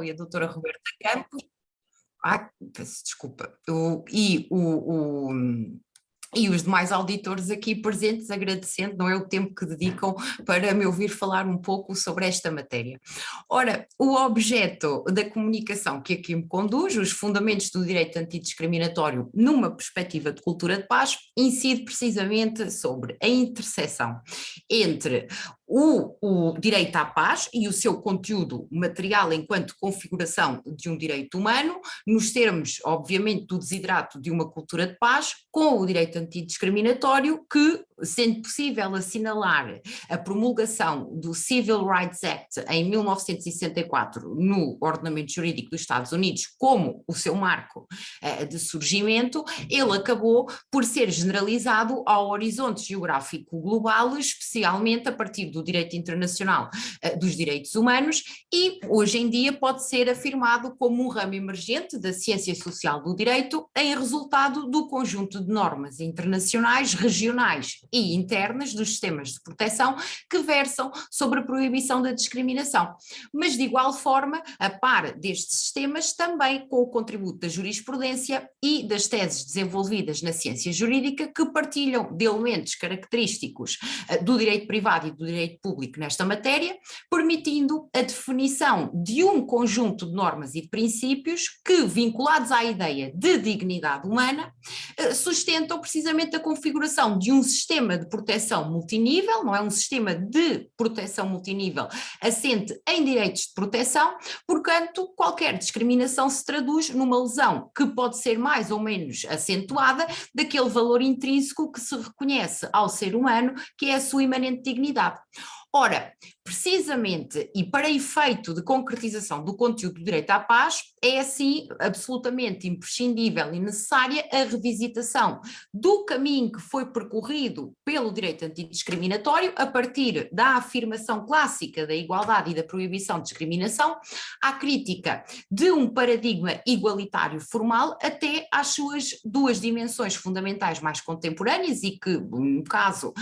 e a doutora Roberta Campos. Peço desculpa. E os demais auditores aqui presentes, agradecendo, não é, o tempo que dedicam para me ouvir falar um pouco sobre esta matéria. Ora, o objeto da comunicação que aqui me conduz, os fundamentos do direito antidiscriminatório numa perspectiva de cultura de paz, incide precisamente sobre a interseção entre o direito à paz e o seu conteúdo material enquanto configuração de um direito humano, nos termos, obviamente, do desidrato de uma cultura de paz, com o direito antidiscriminatório que, sendo possível assinalar a promulgação do Civil Rights Act em 1964 no ordenamento jurídico dos Estados Unidos como o seu marco de surgimento, ele acabou por ser generalizado ao horizonte geográfico global, especialmente a partir do direito internacional dos direitos humanos, e hoje em dia pode ser afirmado como um ramo emergente da ciência social do direito em resultado do conjunto de normas internacionais, regionais e internas dos sistemas de proteção que versam sobre a proibição da discriminação, mas de igual forma, a par destes sistemas, também com o contributo da jurisprudência e das teses desenvolvidas na ciência jurídica que partilham de elementos característicos do direito privado e do direito público nesta matéria, permitindo a definição de um conjunto de normas e de princípios que, vinculados à ideia de dignidade humana, sustentam precisamente a configuração de um sistema de proteção multinível, não é, um sistema de proteção multinível assente em direitos de proteção, portanto qualquer discriminação se traduz numa lesão que pode ser mais ou menos acentuada daquele valor intrínseco que se reconhece ao ser humano, que é a sua imanente dignidade. Ora, precisamente e para efeito de concretização do conteúdo do direito à paz, é assim absolutamente imprescindível e necessária a revisitação do caminho que foi percorrido pelo direito antidiscriminatório a partir da afirmação clássica da igualdade e da proibição de discriminação, à crítica de um paradigma igualitário formal até às suas duas dimensões fundamentais mais contemporâneas e que, no caso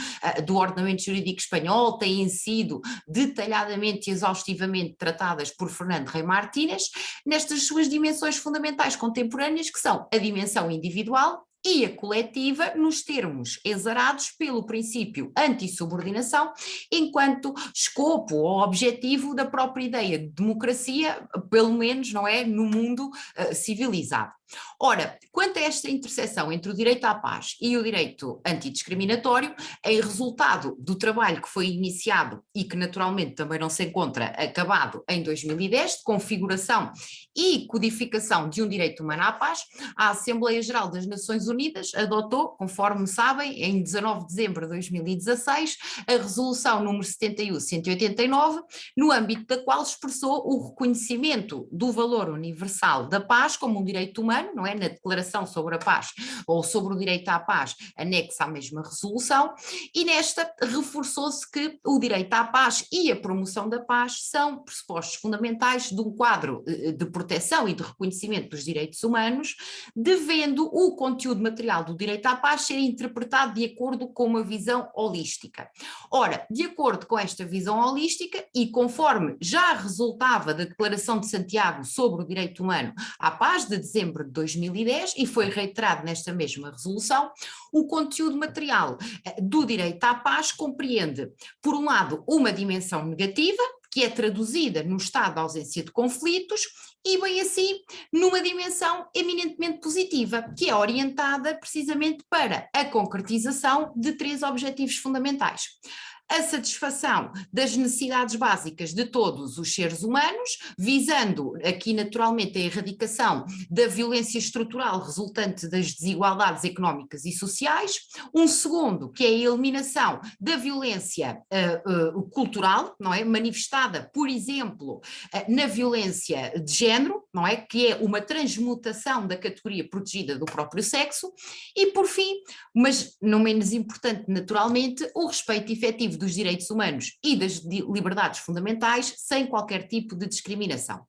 do ordenamento jurídico espanhol, têm sido detalhadamente e exaustivamente tratadas por Fernando Rey Martínez, nestas suas dimensões fundamentais contemporâneas, que são a dimensão individual e a coletiva, nos termos exarados pelo princípio antissubordinação, enquanto escopo ou objetivo da própria ideia de democracia, pelo menos, não é, no mundo civilizado. Ora, quanto a esta interseção entre o direito à paz e o direito antidiscriminatório, em resultado do trabalho que foi iniciado e que naturalmente também não se encontra acabado em 2010, de configuração e codificação de um direito humano à paz, a Assembleia Geral das Nações Unidas adotou, conforme sabem, em 19 de dezembro de 2016, a resolução número 71-189, no âmbito da qual expressou o reconhecimento do valor universal da paz como um direito humano, não é, na Declaração sobre a Paz ou sobre o direito à paz, anexa à mesma resolução, e nesta reforçou-se que o direito à paz e a promoção da paz são pressupostos fundamentais de um quadro de proteção e de reconhecimento dos direitos humanos, devendo o conteúdo material do direito à paz ser interpretado de acordo com uma visão holística. Ora, de acordo com esta visão holística e conforme já resultava da Declaração de Santiago sobre o direito humano à paz de dezembro de 2010 e foi reiterado nesta mesma resolução, o conteúdo material do direito à paz compreende, por um lado, uma dimensão negativa, que é traduzida no estado de ausência de conflitos, e bem assim numa dimensão eminentemente positiva, que é orientada precisamente para a concretização de três objetivos fundamentais: a satisfação das necessidades básicas de todos os seres humanos, visando aqui naturalmente a erradicação da violência estrutural resultante das desigualdades económicas e sociais; um segundo, que é a eliminação da violência cultural, não é, manifestada, por exemplo, na violência de género, não é, que é uma transmutação da categoria protegida do próprio sexo; e por fim, mas não menos importante naturalmente, o respeito efetivo objetivo dos direitos humanos e das liberdades fundamentais sem qualquer tipo de discriminação.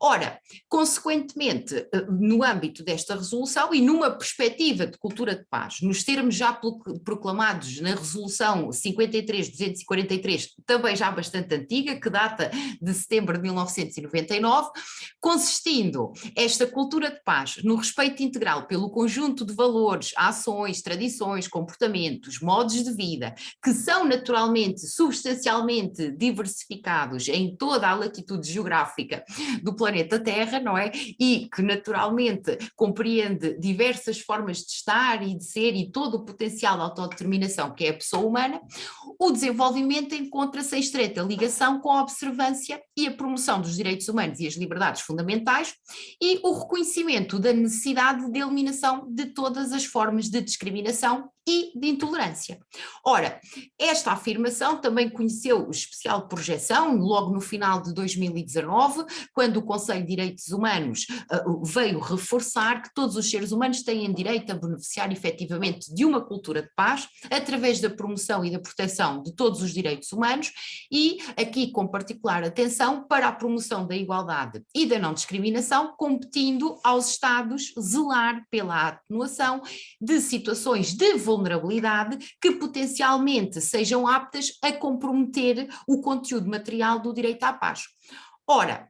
Ora, consequentemente, no âmbito desta resolução e numa perspectiva de cultura de paz, nos termos já proclamados na resolução 53.243, também já bastante antiga, que data de setembro de 1999, consistindo esta cultura de paz no respeito integral pelo conjunto de valores, ações, tradições, comportamentos, modos de vida, que são naturalmente, substancialmente diversificados em toda a latitude geográfica do planeta Terra, não é? E que naturalmente compreende diversas formas de estar e de ser e todo o potencial de autodeterminação que é a pessoa humana, o desenvolvimento encontra-se em estreita ligação com a observância e a promoção dos direitos humanos e as liberdades fundamentais e o reconhecimento da necessidade de eliminação de todas as formas de discriminação e de intolerância. Ora, esta afirmação também conheceu especial projeção logo no final de 2019, quando o Conselho de Direitos Humanos veio reforçar que todos os seres humanos têm direito a beneficiar efetivamente de uma cultura de paz, através da promoção e da proteção de todos os direitos humanos e aqui com particular atenção para a promoção da igualdade e da não discriminação, competindo aos Estados zelar pela atenuação de situações de vulnerabilidade que potencialmente sejam aptas a comprometer o conteúdo material do direito à paz. Ora,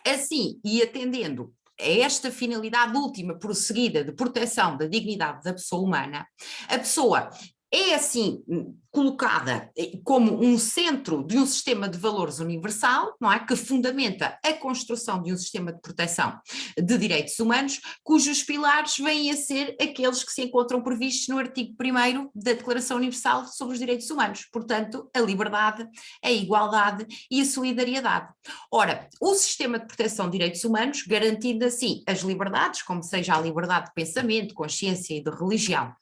assim, e atendendo a esta finalidade última prosseguida de proteção da dignidade da pessoa humana, a pessoa é assim colocada como um centro de um sistema de valores universal, não é? Que fundamenta a construção de um sistema de proteção de direitos humanos, cujos pilares vêm a ser aqueles que se encontram previstos no artigo 1º da Declaração Universal sobre os Direitos Humanos, portanto, a liberdade, a igualdade e a solidariedade. Ora, o sistema de proteção de direitos humanos, garantindo assim as liberdades, como seja a liberdade de pensamento, consciência e de religião,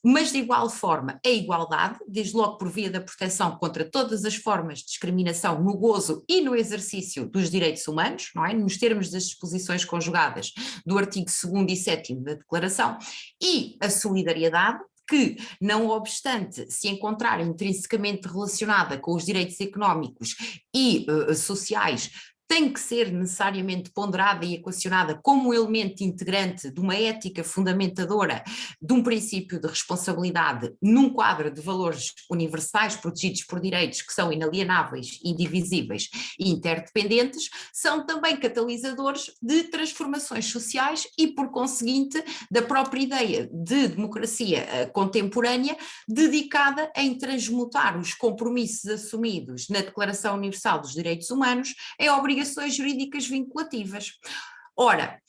mas de igual forma a igualdade, desde logo por via da proteção contra todas as formas de discriminação no gozo e no exercício dos direitos humanos, não é? Nos termos das disposições conjugadas do artigo 2º e 7º da Declaração, e a solidariedade, que, não obstante se encontrar intrinsecamente relacionada com os direitos económicos e sociais, tem que ser necessariamente ponderada e equacionada como um elemento integrante de uma ética fundamentadora de um princípio de responsabilidade num quadro de valores universais protegidos por direitos que são inalienáveis, indivisíveis e interdependentes, são também catalisadores de transformações sociais e, por conseguinte, da própria ideia de democracia contemporânea dedicada em transmutar os compromissos assumidos na Declaração Universal dos Direitos Humanos em obrigações jurídicas vinculativas. Ora,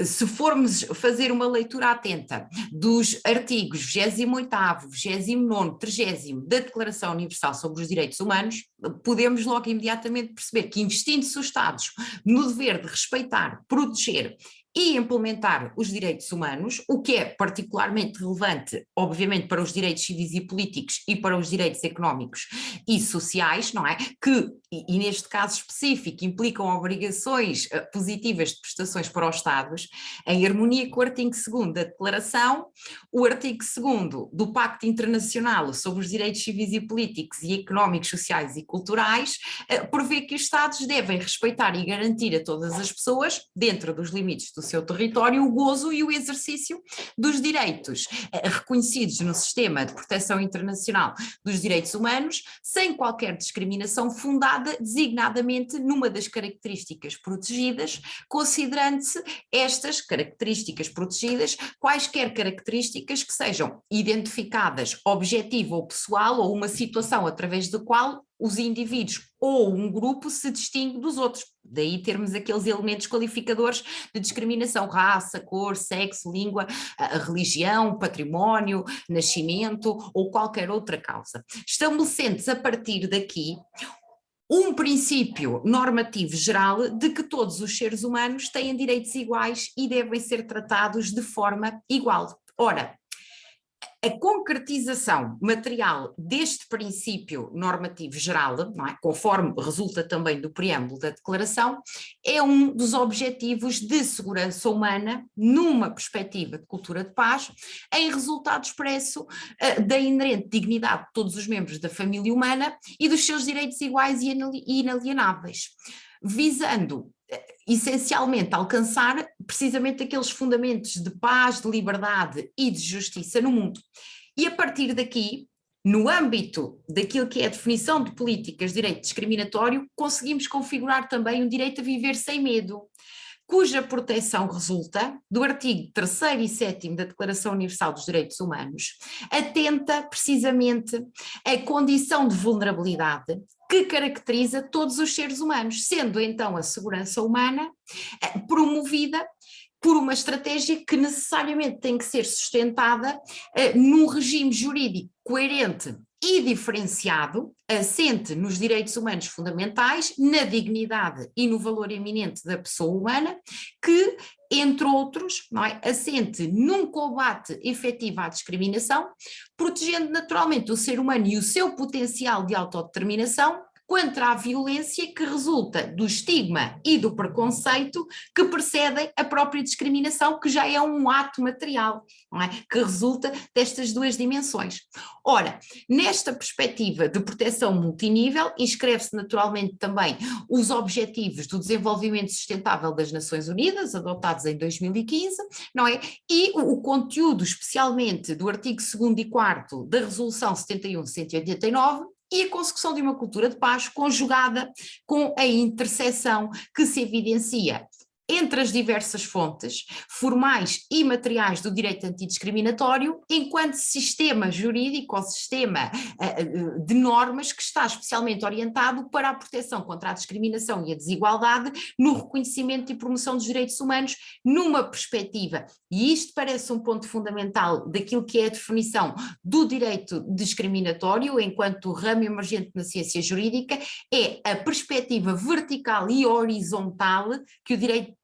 se formos fazer uma leitura atenta dos artigos 28º, 29º, 30º da Declaração Universal sobre os Direitos Humanos, podemos logo imediatamente perceber que, investindo-se os Estados no dever de respeitar, proteger e implementar os direitos humanos, o que é particularmente relevante, obviamente, para os direitos civis e políticos e para os direitos económicos e sociais, não é? Que, e neste caso específico, implicam obrigações positivas de prestações para os Estados, em harmonia com o artigo 2º da Declaração, o artigo 2º do Pacto Internacional sobre os Direitos Civis e Políticos e Económicos, Sociais e Culturais, prevê que os Estados devem respeitar e garantir a todas as pessoas, dentro dos limites do seu território, o gozo e o exercício dos direitos reconhecidos no sistema de proteção internacional dos direitos humanos, sem qualquer discriminação fundada designadamente numa das características protegidas, considerando-se estas características protegidas quaisquer características que sejam identificadas objetiva ou pessoal ou uma situação através da qual os indivíduos ou um grupo se distingue dos outros. Daí termos aqueles elementos qualificadores de discriminação: raça, cor, sexo, língua, religião, património, nascimento ou qualquer outra causa. Estabelecendo-se a partir daqui um princípio normativo geral de que todos os seres humanos têm direitos iguais e devem ser tratados de forma igual. Ora, A concretização material deste princípio normativo geral, não é? Conforme resulta também do preâmbulo da Declaração, é um dos objetivos de segurança humana numa perspectiva de cultura de paz, em resultado expresso da inerente dignidade de todos os membros da família humana e dos seus direitos iguais e inalienáveis, visando essencialmente alcançar precisamente aqueles fundamentos de paz, de liberdade e de justiça no mundo. E a partir daqui, no âmbito daquilo que é a definição de políticas de direito discriminatório, conseguimos configurar também um direito a viver sem medo, cuja proteção resulta do artigo 3º e 7º da Declaração Universal dos Direitos Humanos, atenta precisamente à condição de vulnerabilidade que caracteriza todos os seres humanos, sendo então a segurança humana promovida por uma estratégia que necessariamente tem que ser sustentada num regime jurídico coerente e diferenciado, assente nos direitos humanos fundamentais, na dignidade e no valor eminente da pessoa humana, que, entre outros, não é, assente num combate efetivo à discriminação, protegendo naturalmente o ser humano e o seu potencial de autodeterminação contra a violência que resulta do estigma e do preconceito que precedem a própria discriminação, que já é um ato material, não é? Que resulta destas duas dimensões. Ora, nesta perspectiva de proteção multinível, inscreve-se naturalmente também os Objetivos do Desenvolvimento Sustentável das Nações Unidas, adotados em 2015, não é? E o conteúdo especialmente do artigo 2º e 4º da Resolução 71/189, e a consecução de uma cultura de paz conjugada com a interseção que se evidencia entre as diversas fontes formais e materiais do direito antidiscriminatório, enquanto sistema jurídico ou sistema de normas que está especialmente orientado para a proteção contra a discriminação e a desigualdade no reconhecimento e promoção dos direitos humanos numa perspectiva, e isto parece um ponto fundamental daquilo que é a definição do direito discriminatório enquanto ramo emergente na ciência jurídica, é a perspectiva vertical e horizontal que o direito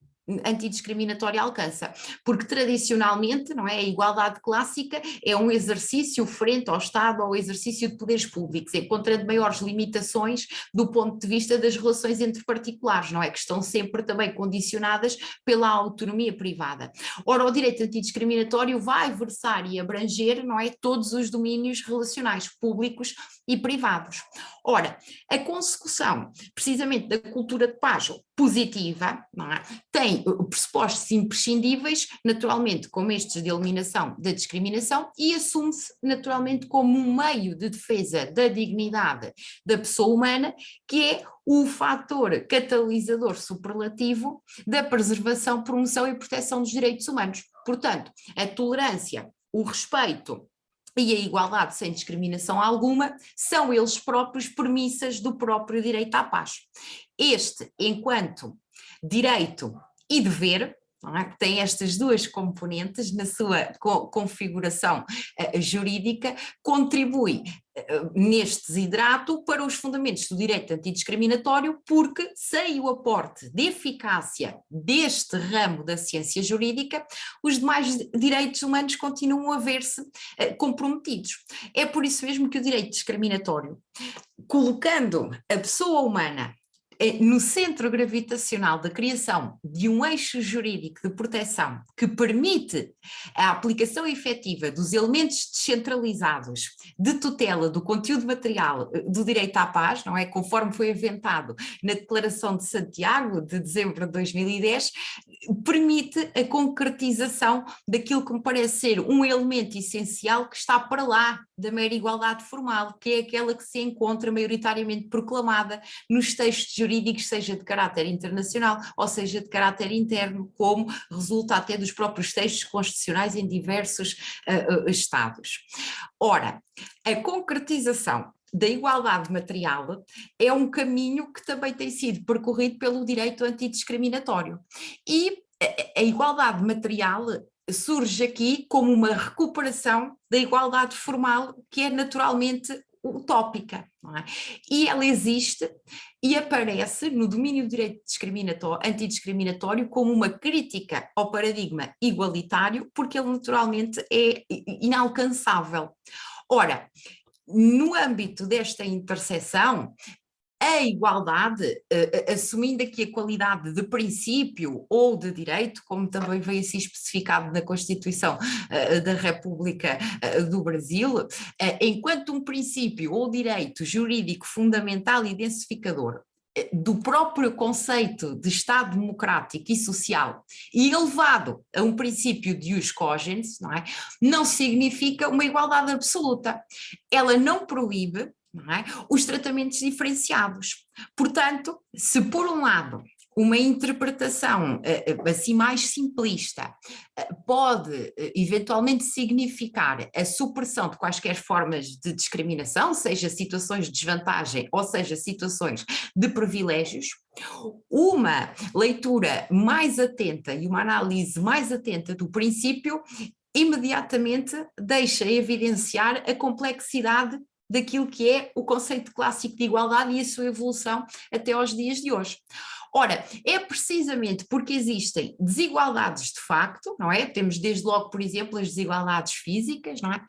antidiscriminatória alcança, porque tradicionalmente, não é, a igualdade clássica é um exercício frente ao Estado, ao exercício de poderes públicos, encontrando maiores limitações do ponto de vista das relações entre particulares, não é, que estão sempre também condicionadas pela autonomia privada. Ora, o direito antidiscriminatório vai versar e abranger, não é, todos os domínios relacionais, públicos e privados. Ora, a consecução precisamente da cultura de paz positiva, não é, tem pressupostos imprescindíveis, naturalmente como estes de eliminação da discriminação, e assume-se naturalmente como um meio de defesa da dignidade da pessoa humana, que é o fator catalisador superlativo da preservação, promoção e proteção dos direitos humanos. Portanto, a tolerância, o respeito e a igualdade sem discriminação alguma são eles próprios premissas do próprio direito à paz. Este, enquanto direito e dever, não é? Que tem estas duas componentes na sua configuração jurídica, contribui neste desidrato para os fundamentos do direito antidiscriminatório, porque sem o aporte de eficácia deste ramo da ciência jurídica, os demais direitos humanos continuam a ver-se comprometidos. É por isso mesmo que o direito discriminatório, colocando a pessoa humana no centro gravitacional da criação de um eixo jurídico de proteção que permite a aplicação efetiva dos elementos descentralizados de tutela do conteúdo material do direito à paz, não é? Conforme foi aventado na Declaração de Santiago de dezembro de 2010, permite a concretização daquilo que me parece ser um elemento essencial que está para lá da mera igualdade formal, que é aquela que se encontra maioritariamente proclamada nos textos jurídicos, seja de caráter internacional ou seja de caráter interno, como resulta até dos próprios textos constitucionais em diversos estados. Ora, a concretização da igualdade material é um caminho que também tem sido percorrido pelo direito antidiscriminatório, e a igualdade material surge aqui como uma recuperação da igualdade formal, que é naturalmente utópica, não é? E ela existe e aparece no domínio do direito antidiscriminatório como uma crítica ao paradigma igualitário, porque ele naturalmente é inalcançável. Ora, no âmbito desta interseção, a igualdade, assumindo aqui a qualidade de princípio ou de direito, como também veio assim especificado na Constituição da República do Brasil, enquanto um princípio ou direito jurídico fundamental e densificador do próprio conceito de Estado democrático e social e elevado a um princípio de ius cogens, não é? Não significa uma igualdade absoluta. Ela não proíbe, não é, os tratamentos diferenciados. Portanto, se por um lado uma interpretação assim mais simplista pode eventualmente significar a supressão de quaisquer formas de discriminação, seja situações de desvantagem ou seja situações de privilégios, uma leitura mais atenta e uma análise mais atenta do princípio imediatamente deixa evidenciar a complexidade daquilo que é o conceito clássico de igualdade e a sua evolução até aos dias de hoje. Ora, é precisamente porque existem desigualdades de facto, não é? Temos desde logo, por exemplo, as desigualdades físicas, não é?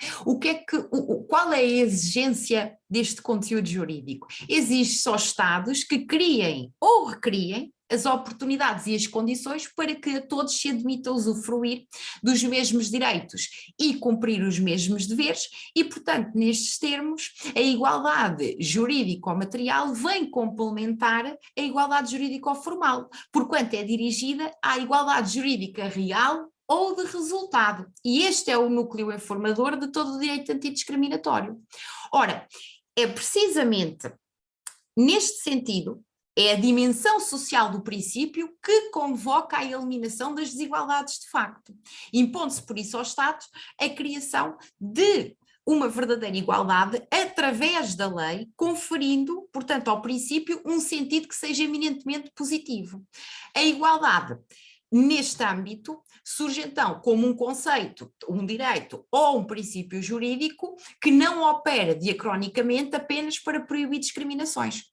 Qual é a exigência deste conteúdo jurídico? Exige só Estados que criem ou recriem as oportunidades e as condições para que a todos se admita usufruir dos mesmos direitos e cumprir os mesmos deveres e, portanto, nestes termos, a igualdade jurídico-material vem complementar a igualdade jurídico-formal, porquanto é dirigida à igualdade jurídica real ou de resultado. E este é o núcleo informador de todo o direito antidiscriminatório. Ora, é precisamente neste sentido é a dimensão social do princípio que convoca a eliminação das desigualdades de facto, impondo-se por isso aos Estados a criação de uma verdadeira igualdade através da lei, conferindo, portanto, ao princípio um sentido que seja eminentemente positivo. A igualdade neste âmbito surge então como um conceito, um direito ou um princípio jurídico que não opera diacronicamente apenas para proibir discriminações.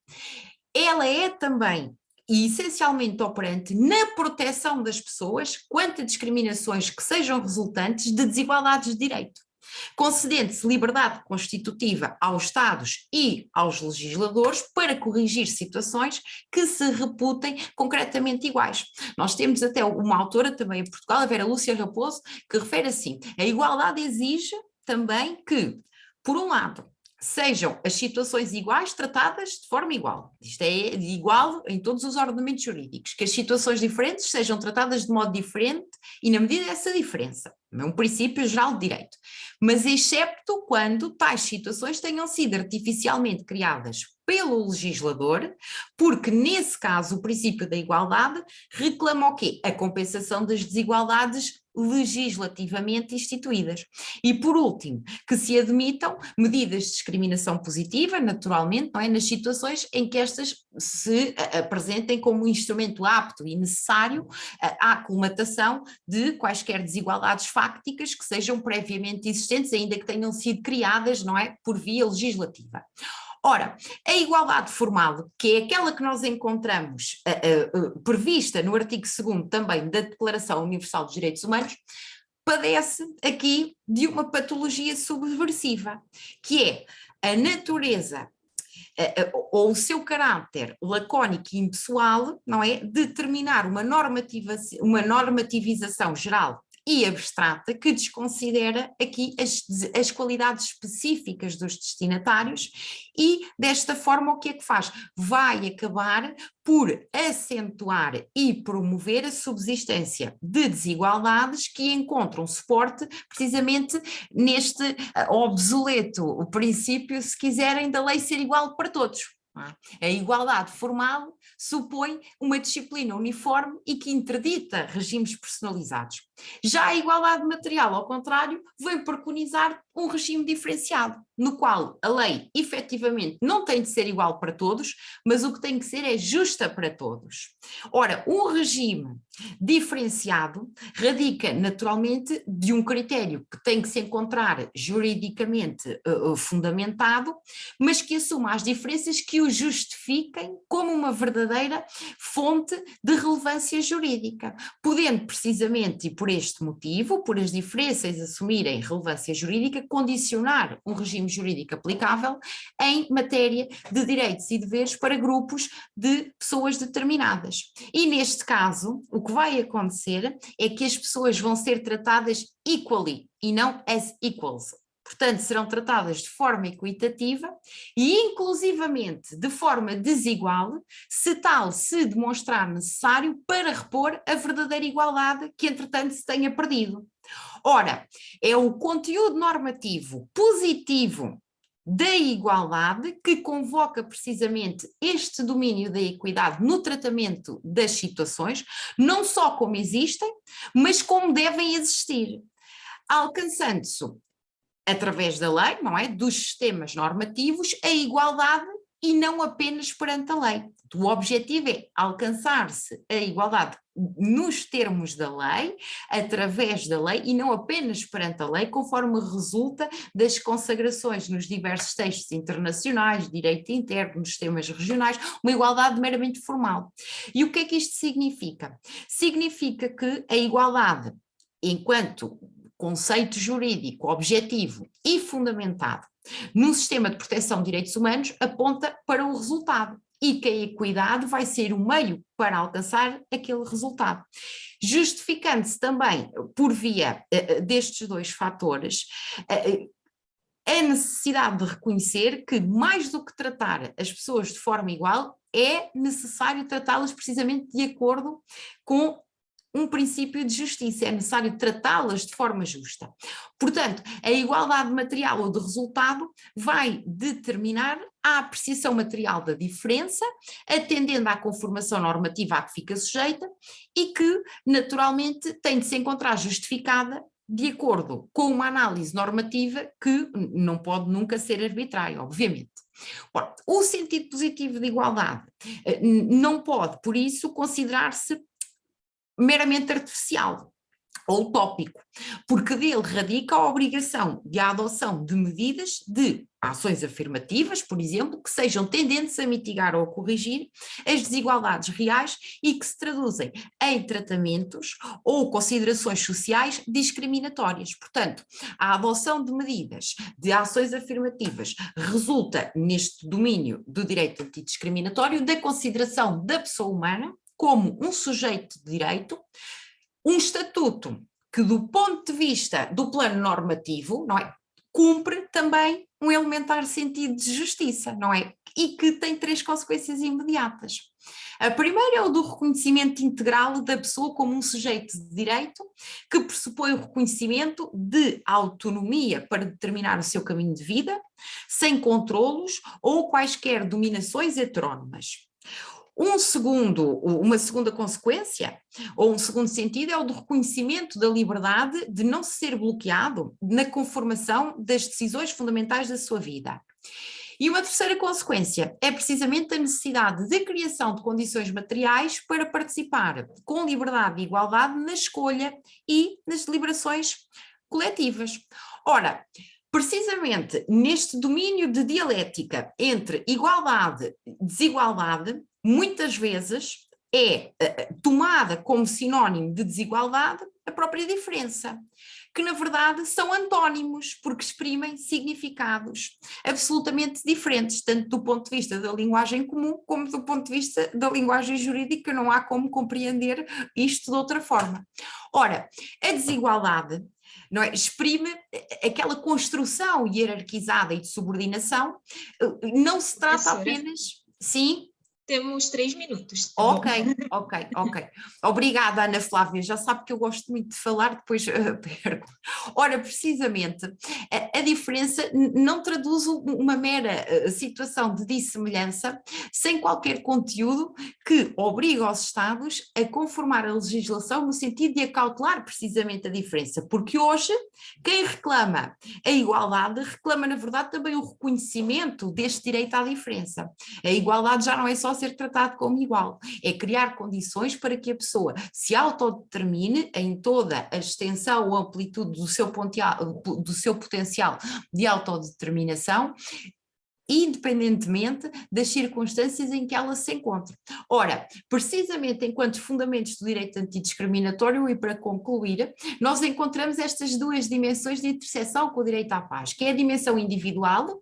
Ela é também e essencialmente operante na proteção das pessoas quanto a discriminações que sejam resultantes de desigualdades de direito, concedendo-se liberdade constitutiva aos Estados e aos legisladores para corrigir situações que se reputem concretamente iguais. Nós temos até uma autora também em Portugal, a Vera Lúcia Raposo, que refere assim: a igualdade exige também que, por um lado, sejam as situações iguais tratadas de forma igual. Isto é igual em todos os ordenamentos jurídicos, que as situações diferentes sejam tratadas de modo diferente e na medida dessa diferença. É um princípio geral de direito. Mas excepto quando tais situações tenham sido artificialmente criadas pelo legislador, porque nesse caso o princípio da igualdade reclama o quê? A compensação das desigualdades legislativamente instituídas. E por último, que se admitam medidas de discriminação positiva, naturalmente, não é? Nas situações em que estas se apresentem como um instrumento apto e necessário à colmatação de quaisquer desigualdades fácticas que sejam previamente existentes, ainda que tenham sido criadas, não é? Por via legislativa. Ora, a igualdade formal, que é aquela que nós encontramos prevista no artigo 2º também da Declaração Universal dos Direitos Humanos, padece aqui de uma patologia subversiva, que é a natureza ou o seu caráter lacónico e impessoal, não é? Determinar uma normativização geral e abstrata que desconsidera aqui as qualidades específicas dos destinatários e desta forma o que é que faz? Vai acabar por acentuar e promover a subsistência de desigualdades que encontram suporte precisamente neste obsoleto princípio, se quiserem, da lei ser igual para todos. A igualdade formal supõe uma disciplina uniforme e que interdita regimes personalizados. Já a igualdade material, ao contrário, vem preconizar um regime diferenciado, no qual a lei efetivamente não tem de ser igual para todos, mas o que tem que ser é justa para todos. Ora, um regime diferenciado radica naturalmente de um critério que tem que se encontrar juridicamente fundamentado, mas que assuma as diferenças que o justifiquem como uma verdadeira fonte de relevância jurídica, podendo precisamente, e por este motivo, por as diferenças assumirem relevância jurídica, condicionar um regime jurídico aplicável em matéria de direitos e deveres para grupos de pessoas determinadas. E neste caso, o que vai acontecer é que as pessoas vão ser tratadas equally e não as equals. Portanto, serão tratadas de forma equitativa e inclusivamente de forma desigual, se tal se demonstrar necessário para repor a verdadeira igualdade que entretanto se tenha perdido. Ora, é o conteúdo normativo positivo da igualdade que convoca precisamente este domínio da equidade no tratamento das situações, não só como existem, mas como devem existir, alcançando-se através da lei, não é? Dos sistemas normativos, a igualdade e não apenas perante a lei. O objetivo é alcançar-se a igualdade nos termos da lei, através da lei e não apenas perante a lei, conforme resulta das consagrações nos diversos textos internacionais, direito interno, nos sistemas regionais, uma igualdade meramente formal. E o que é que isto significa? Significa que a igualdade, enquanto conceito jurídico, objetivo e fundamentado num sistema de proteção de direitos humanos, aponta para o resultado e que a equidade vai ser o meio para alcançar aquele resultado. Justificando-se também, por via destes dois fatores, a necessidade de reconhecer que, mais do que tratar as pessoas de forma igual, é necessário tratá-las precisamente de acordo com um princípio de justiça, é necessário tratá-las de forma justa. Portanto, a igualdade material ou de resultado vai determinar a apreciação material da diferença, atendendo à conformação normativa a que fica sujeita e que, naturalmente, tem de se encontrar justificada de acordo com uma análise normativa que não pode nunca ser arbitrária, obviamente. Ora, o sentido positivo de igualdade não pode, por isso, considerar-se meramente artificial ou utópico, porque dele radica a obrigação de adoção de medidas de ações afirmativas, por exemplo, que sejam tendentes a mitigar ou a corrigir as desigualdades reais e que se traduzem em tratamentos ou considerações sociais discriminatórias. Portanto, a adoção de medidas de ações afirmativas resulta neste domínio do direito antidiscriminatório da consideração da pessoa humana como um sujeito de direito, um estatuto que, do ponto de vista do plano normativo, não é, cumpre também um elementar sentido de justiça, não é? E que tem 3 consequências imediatas. A primeira é o do reconhecimento integral da pessoa como um sujeito de direito, que pressupõe o reconhecimento de autonomia para determinar o seu caminho de vida, sem controlos ou quaisquer dominações heterónomas. Uma segunda consequência, ou um segundo sentido, é o do reconhecimento da liberdade de não ser bloqueado na conformação das decisões fundamentais da sua vida. E uma terceira consequência é precisamente a necessidade de criação de condições materiais para participar com liberdade e igualdade na escolha e nas deliberações coletivas. Ora, precisamente neste domínio de dialética entre igualdade e desigualdade, muitas vezes é tomada como sinónimo de desigualdade a própria diferença, que na verdade são antónimos, porque exprimem significados absolutamente diferentes, tanto do ponto de vista da linguagem comum, como do ponto de vista da linguagem jurídica, não há como compreender isto de outra forma. Ora, a desigualdade, não é, exprime aquela construção hierarquizada e de subordinação, não se trata apenas, sim, Temos 3 minutos. Tá Ok. Obrigada, Ana Flávia. Já sabe que eu gosto muito de falar, depois perco. Ora, precisamente, a diferença não traduz uma mera situação de dissemelhança sem qualquer conteúdo que obriga os Estados a conformar a legislação no sentido de acautelar precisamente a diferença, porque hoje quem reclama a igualdade reclama, na verdade, também o reconhecimento deste direito à diferença. A igualdade já não é só ser tratado como igual, é criar condições para que a pessoa se autodetermine em toda a extensão ou amplitude do seu potencial de autodeterminação, independentemente das circunstâncias em que ela se encontra. Ora, precisamente enquanto fundamentos do direito antidiscriminatório, e para concluir, nós encontramos estas duas dimensões de interseção com o direito à paz, que é a dimensão individual,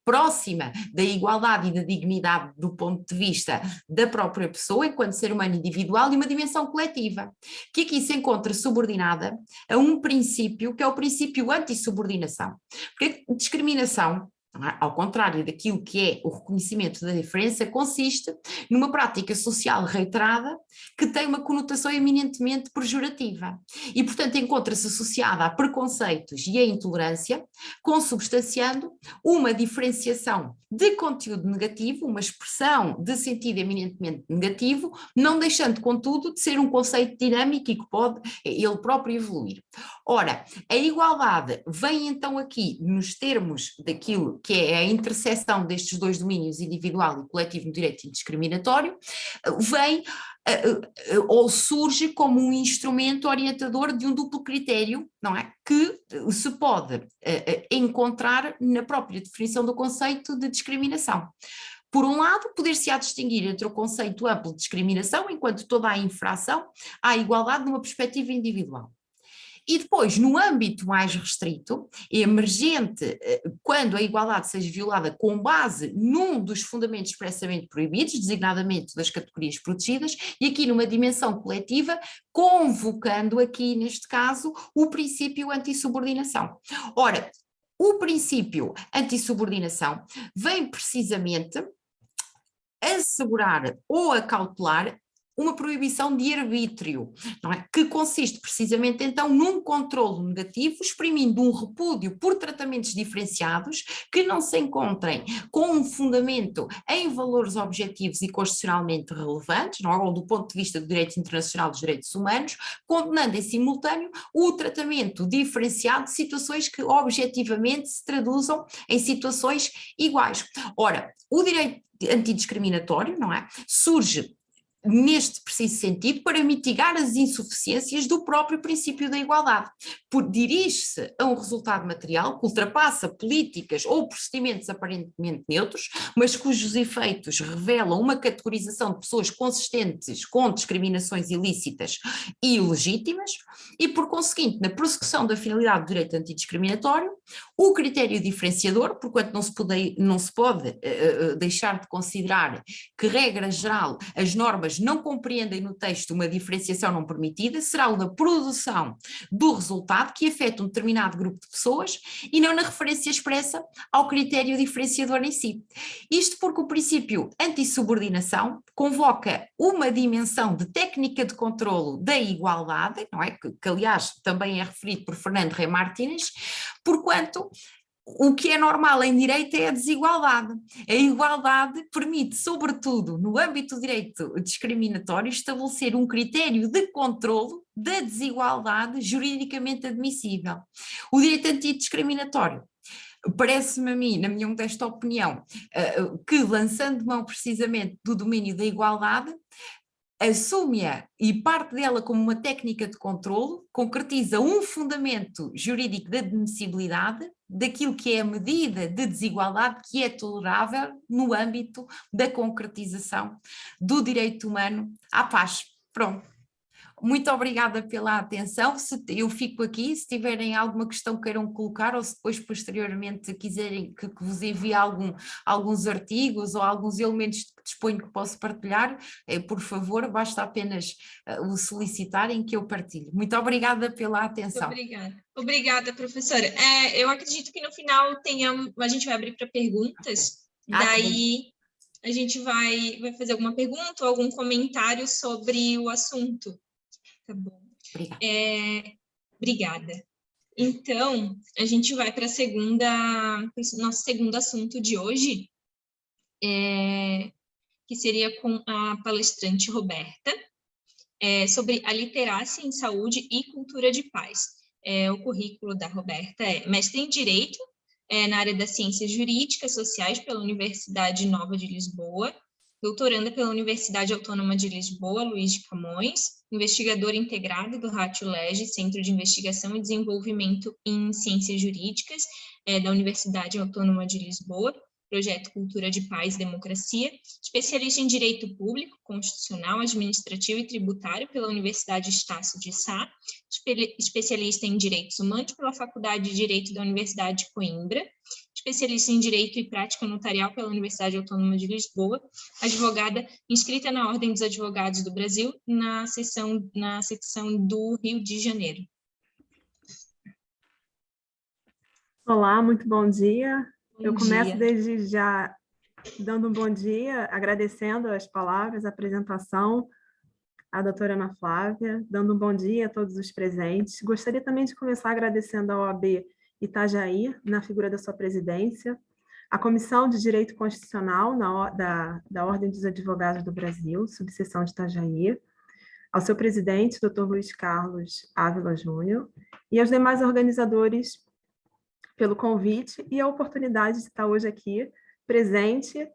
próxima da igualdade e da dignidade do ponto de vista da própria pessoa, enquanto ser humano individual, e uma dimensão coletiva, que aqui se encontra subordinada a um princípio, que é o princípio antissubordinação. Porque a discriminação, ao contrário daquilo que é o reconhecimento da diferença, consiste numa prática social reiterada que tem uma conotação eminentemente pejorativa e, portanto, encontra-se associada a preconceitos e a intolerância, consubstanciando uma diferenciação de conteúdo negativo, uma expressão de sentido eminentemente negativo, não deixando, contudo, de ser um conceito dinâmico e que pode ele próprio evoluir. Ora, a igualdade vem então aqui nos termos daquilo que é a interseção destes dois domínios, individual e coletivo no direito indiscriminatório, vem ou surge como um instrumento orientador de um duplo critério, não é? Que se pode encontrar na própria definição do conceito de discriminação. Por um lado, poder-se-á distinguir entre o conceito amplo de discriminação, enquanto toda a infração, à igualdade numa perspectiva individual. E depois, no âmbito mais restrito, emergente, quando a igualdade seja violada com base num dos fundamentos expressamente proibidos, designadamente das categorias protegidas, e aqui numa dimensão coletiva, convocando aqui, neste caso, o princípio antissubordinação. Ora, o princípio antissubordinação vem precisamente assegurar ou acautelar uma proibição de arbítrio, não é? Que consiste precisamente então num controlo negativo, exprimindo um repúdio por tratamentos diferenciados que não se encontrem com um fundamento em valores objetivos e constitucionalmente relevantes, não é? Ou do ponto de vista do direito internacional dos direitos humanos, condenando em simultâneo o tratamento diferenciado de situações que objetivamente se traduzam em situações iguais. Ora, o direito antidiscriminatório, não é? Surge neste preciso sentido, para mitigar as insuficiências do próprio princípio da igualdade, dirige-se a um resultado material que ultrapassa políticas ou procedimentos aparentemente neutros, mas cujos efeitos revelam uma categorização de pessoas consistentes com discriminações ilícitas e ilegítimas, e por conseguinte, na prossecução da finalidade do direito antidiscriminatório, o critério diferenciador, porquanto não se pode deixar de considerar que, regra geral, as normas não compreendem no texto uma diferenciação não permitida, será o da produção do resultado que afeta um determinado grupo de pessoas e não na referência expressa ao critério diferenciador em si. Isto porque o princípio antissubordinação convoca uma dimensão de técnica de controlo da igualdade, não é? Que aliás também é referido por Fernando Rey Martínez, porquanto o que é normal em direito é a desigualdade. A igualdade permite, sobretudo no âmbito do direito discriminatório, estabelecer um critério de controlo da desigualdade juridicamente admissível. O direito antidiscriminatório parece-me a mim, na minha modesta opinião, que lançando mão precisamente do domínio da igualdade, assume-a e parte dela como uma técnica de controlo, concretiza um fundamento jurídico de admissibilidade daquilo que é a medida de desigualdade que é tolerável no âmbito da concretização do direito humano à paz. Pronto. Muito obrigada pela atenção, eu fico aqui, se tiverem alguma questão que queiram colocar ou se depois posteriormente quiserem que vos envie alguns artigos ou alguns elementos que disponho que posso partilhar, por favor, basta apenas o solicitarem que eu partilhe. Muito obrigada pela atenção. Obrigada, professora. Eu acredito que no final a gente vai abrir para perguntas, daí a gente vai fazer alguma pergunta ou algum comentário sobre o assunto. Tá bom. Obrigada. Obrigada. Então, a gente vai para nosso segundo assunto de hoje, que seria com a palestrante Roberta, sobre a literacia em saúde e cultura de paz. O currículo da Roberta é mestre em Direito, na área das Ciências Jurídicas Sociais pela Universidade Nova de Lisboa, doutoranda pela Universidade Autônoma de Lisboa, Luiz de Camões, investigadora integrada do RátioLege, Centro de Investigação e Desenvolvimento em Ciências Jurídicas, da Universidade Autônoma de Lisboa, Projeto Cultura de Paz e Democracia, especialista em Direito Público, Constitucional, Administrativo e Tributário pela Universidade Estácio de Sá, especialista em Direitos Humanos pela Faculdade de Direito da Universidade de Coimbra, especialista em Direito e Prática Notarial pela Universidade Autônoma de Lisboa, advogada inscrita na Ordem dos Advogados do Brasil, na secção do Rio de Janeiro. Olá, muito bom dia. Eu começo desde já dando um bom dia, agradecendo as palavras, a apresentação, à doutora Ana Flávia, dando um bom dia a todos os presentes. Gostaria também de começar agradecendo à OAB Itajaí, na figura da sua presidência, à Comissão de Direito Constitucional da Ordem dos Advogados do Brasil, subseção de Itajaí, ao seu presidente, Dr. Luiz Carlos Ávila Júnior, e aos demais organizadores pelo convite e a oportunidade de estar hoje aqui, presente,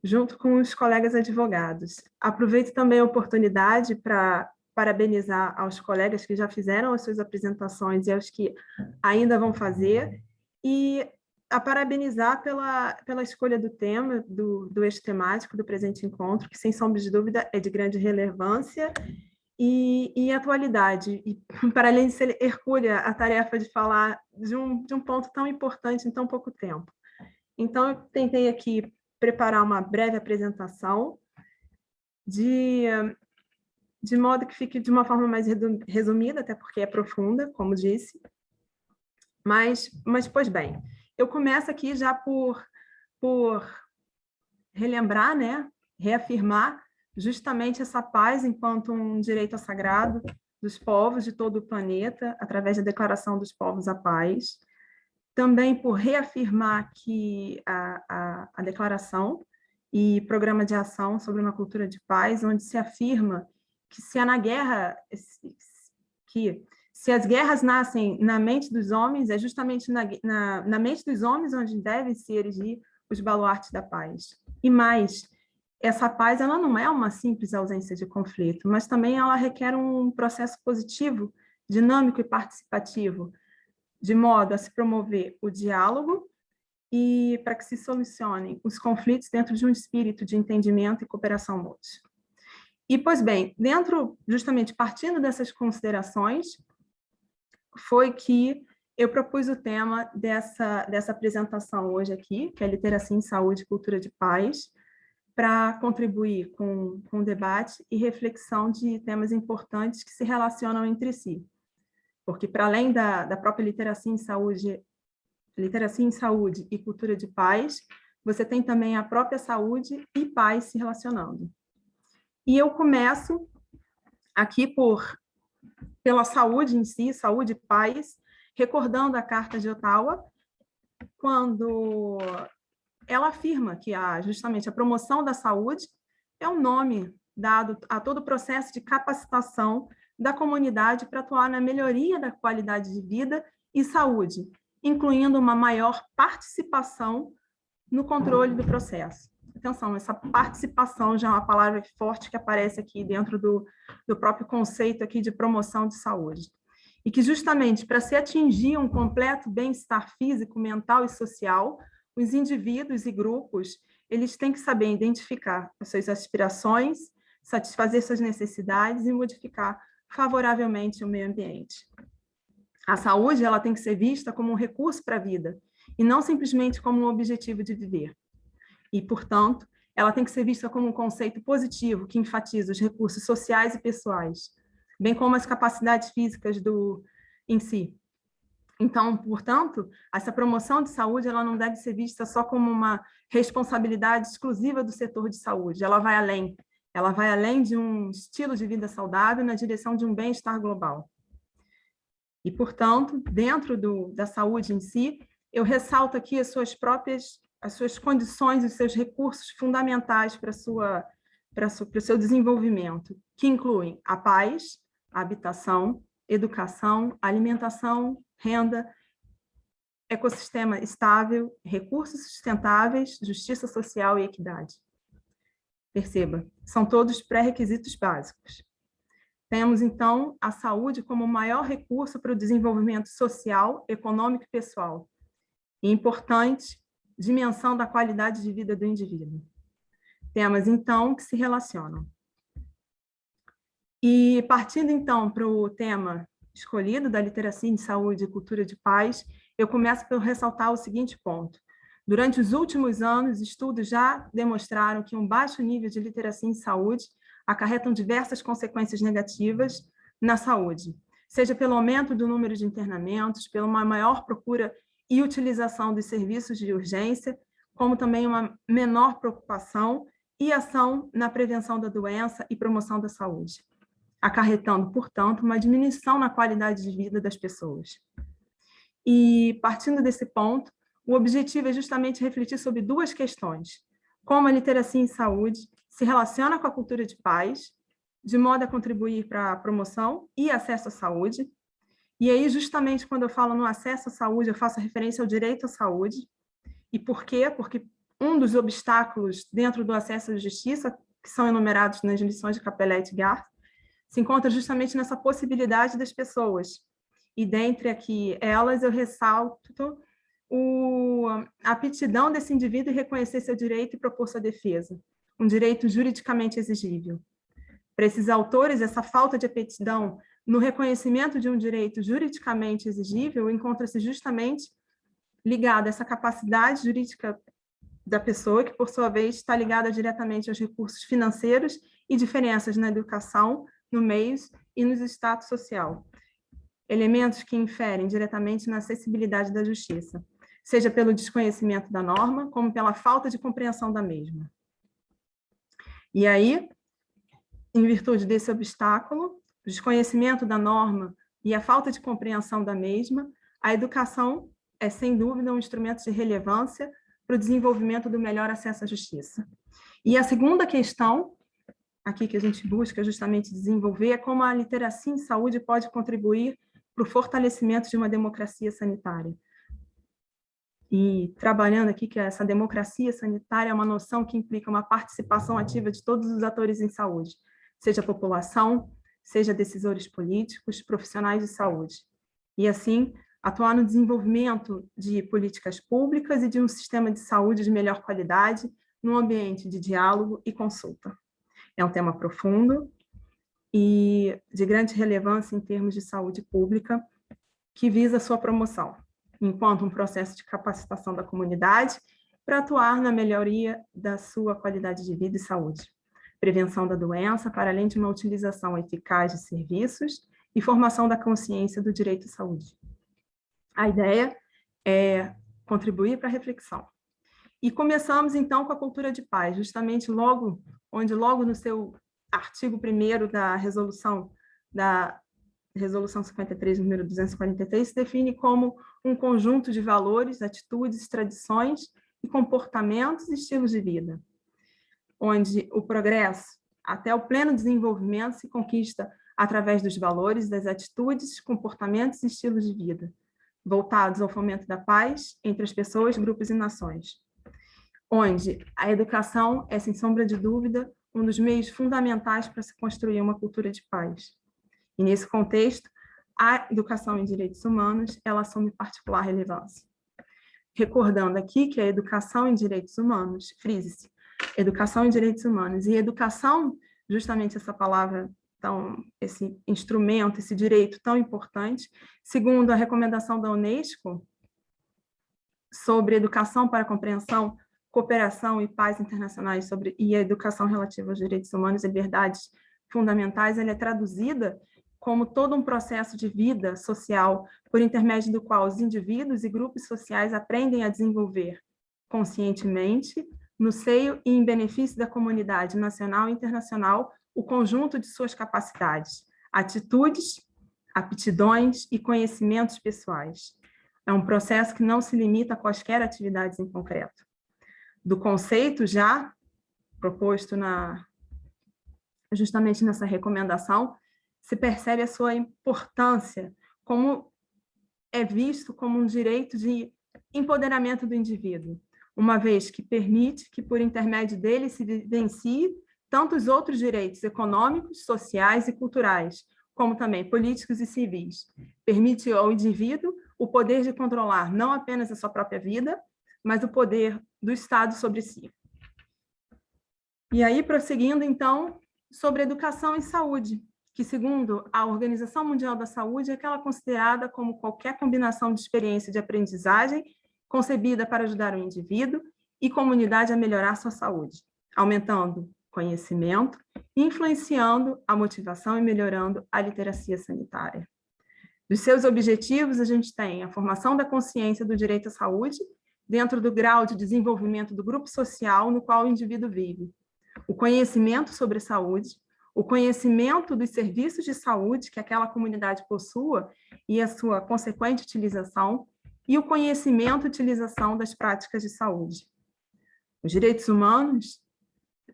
junto com os colegas advogados. Aproveito também a oportunidade para parabenizar aos colegas que já fizeram as suas apresentações e aos que ainda vão fazer, e a parabenizar pela escolha do tema, do eixo temático do presente encontro, que, sem sombra de dúvida, é de grande relevância e atualidade, e para além de ser hercúlea a tarefa de falar de um ponto tão importante em tão pouco tempo. Então, eu tentei aqui preparar uma breve apresentação, de modo que fique de uma forma mais resumida, até porque é profunda, como disse, mas pois bem, eu começo aqui já por relembrar, né, reafirmar justamente essa paz enquanto um direito sagrado dos povos de todo o planeta, através da Declaração dos Povos à Paz. Também por reafirmar que a Declaração e Programa de Ação sobre uma Cultura de Paz, onde se afirma que se as guerras nascem na mente dos homens, é justamente na mente dos homens onde devem se erigir os baluartes da paz. E mais, essa paz ela não é uma simples ausência de conflito, mas também ela requer um processo positivo, dinâmico e participativo, de modo a se promover o diálogo e para que se solucionem os conflitos dentro de um espírito de entendimento e cooperação mútua. E, pois bem, justamente partindo dessas considerações, foi que eu propus o tema dessa apresentação hoje aqui, que é Literacia em Saúde e Cultura de Paz, para contribuir com o debate e reflexão de temas importantes que se relacionam entre si. Porque, para além da própria literacia em saúde e cultura de paz, você tem também a própria saúde e paz se relacionando. E eu começo aqui pela saúde em si, saúde e paz, recordando a Carta de Ottawa, quando ela afirma que justamente a promoção da saúde é um nome dado a todo o processo de capacitação da comunidade para atuar na melhoria da qualidade de vida e saúde, incluindo uma maior participação no controle do processo. Atenção, essa participação já é uma palavra forte que aparece aqui dentro do próprio conceito aqui de promoção de saúde. E que justamente para se atingir um completo bem-estar físico, mental e social, os indivíduos e grupos, eles têm que saber identificar as suas aspirações, satisfazer suas necessidades e modificar favoravelmente o meio ambiente. A saúde ela tem que ser vista como um recurso para a vida, e não simplesmente como um objetivo de viver. E, portanto, ela tem que ser vista como um conceito positivo que enfatiza os recursos sociais e pessoais, bem como as capacidades físicas em si. Então, portanto, essa promoção de saúde ela não deve ser vista só como uma responsabilidade exclusiva do setor de saúde, ela vai além. Ela vai além de um estilo de vida saudável na direção de um bem-estar global. E, portanto, dentro da saúde em si, eu ressalto aqui as suas condições, os seus recursos fundamentais para o seu desenvolvimento, que incluem a paz, a habitação, educação, alimentação, renda, ecossistema estável, recursos sustentáveis, justiça social e equidade. Perceba, são todos pré-requisitos básicos. Temos, então, a saúde como o maior recurso para o desenvolvimento social, econômico e pessoal, e importante dimensão da qualidade de vida do indivíduo. Temas, então, que se relacionam. E partindo, então, para o tema escolhido da literacia em saúde e cultura de paz, eu começo por ressaltar o seguinte ponto. Durante os últimos anos, estudos já demonstraram que um baixo nível de literacia em saúde acarretam diversas consequências negativas na saúde, seja pelo aumento do número de internamentos, pela uma maior procura e utilização dos serviços de urgência, como também uma menor preocupação e ação na prevenção da doença e promoção da saúde, acarretando, portanto, uma diminuição na qualidade de vida das pessoas. E, partindo desse ponto, o objetivo é justamente refletir sobre duas questões: como a literacia em saúde se relaciona com a cultura de paz, de modo a contribuir para a promoção e acesso à saúde. E aí, justamente, quando eu falo no acesso à saúde, eu faço referência ao direito à saúde. E por quê? Porque um dos obstáculos dentro do acesso à justiça, que são enumerados nas lições de Capelletti e Garth, se encontra justamente nessa possibilidade das pessoas. E dentre aqui elas, eu ressalto a aptidão desse indivíduo em reconhecer seu direito e propor sua defesa, um direito juridicamente exigível. Para esses autores, essa falta de aptidão no reconhecimento de um direito juridicamente exigível encontra-se justamente ligada a essa capacidade jurídica da pessoa, que, por sua vez, está ligada diretamente aos recursos financeiros e diferenças na educação, no meios e no status social. Elementos que inferem diretamente na acessibilidade da justiça, seja pelo desconhecimento da norma, como pela falta de compreensão da mesma. E aí, em virtude desse obstáculo, o desconhecimento da norma e a falta de compreensão da mesma, a educação é, sem dúvida, um instrumento de relevância para o desenvolvimento do melhor acesso à justiça. E a segunda questão, aqui que a gente busca justamente desenvolver, é como a literacia em saúde pode contribuir para o fortalecimento de uma democracia sanitária. E trabalhando aqui que essa democracia sanitária é uma noção que implica uma participação ativa de todos os atores em saúde, seja a população, seja decisores políticos, profissionais de saúde. E assim, atuar no desenvolvimento de políticas públicas e de um sistema de saúde de melhor qualidade, num ambiente de diálogo e consulta. É um tema profundo e de grande relevância em termos de saúde pública, que visa a sua promoção, enquanto um processo de capacitação da comunidade para atuar na melhoria da sua qualidade de vida e saúde, prevenção da doença, para além de uma utilização eficaz de serviços e formação da consciência do direito à saúde. A ideia é contribuir para a reflexão. E começamos, então, com a cultura de paz, justamente logo no seu artigo 1º da resolução 53, número 243, se define como um conjunto de valores, atitudes, tradições e comportamentos e estilos de vida, onde o progresso até o pleno desenvolvimento se conquista através dos valores, das atitudes, comportamentos e estilos de vida, voltados ao fomento da paz entre as pessoas, grupos e nações, onde a educação é, sem sombra de dúvida, um dos meios fundamentais para se construir uma cultura de paz. E, nesse contexto, a educação em direitos humanos, ela assume particular relevância. Recordando aqui que a educação em direitos humanos, frise-se, educação em direitos humanos, e educação, justamente essa palavra, então, esse instrumento, esse direito tão importante, segundo a recomendação da Unesco sobre educação para a compreensão, cooperação e paz internacionais e a educação relativa aos direitos humanos e liberdades fundamentais, ela é traduzida como todo um processo de vida social por intermédio do qual os indivíduos e grupos sociais aprendem a desenvolver conscientemente, no seio e em benefício da comunidade nacional e internacional, o conjunto de suas capacidades, atitudes, aptidões e conhecimentos pessoais. É um processo que não se limita a quaisquer atividades em concreto. Do conceito já proposto justamente nessa recomendação, se percebe a sua importância, como é visto como um direito de empoderamento do indivíduo, uma vez que permite que, por intermédio dele, se vivencie tanto os outros direitos econômicos, sociais e culturais, como também políticos e civis. Permite ao indivíduo o poder de controlar não apenas a sua própria vida, mas o poder do Estado sobre si. E aí, prosseguindo, então, sobre educação e saúde, que, segundo a Organização Mundial da Saúde, é aquela considerada como qualquer combinação de experiência de aprendizagem concebida para ajudar o indivíduo e comunidade a melhorar sua saúde, aumentando conhecimento, influenciando a motivação e melhorando a literacia sanitária. Dos seus objetivos, a gente tem a formação da consciência do direito à saúde dentro do grau de desenvolvimento do grupo social no qual o indivíduo vive, o conhecimento sobre a saúde, o conhecimento dos serviços de saúde que aquela comunidade possua e a sua consequente utilização, e o conhecimento e utilização das práticas de saúde. Os direitos humanos,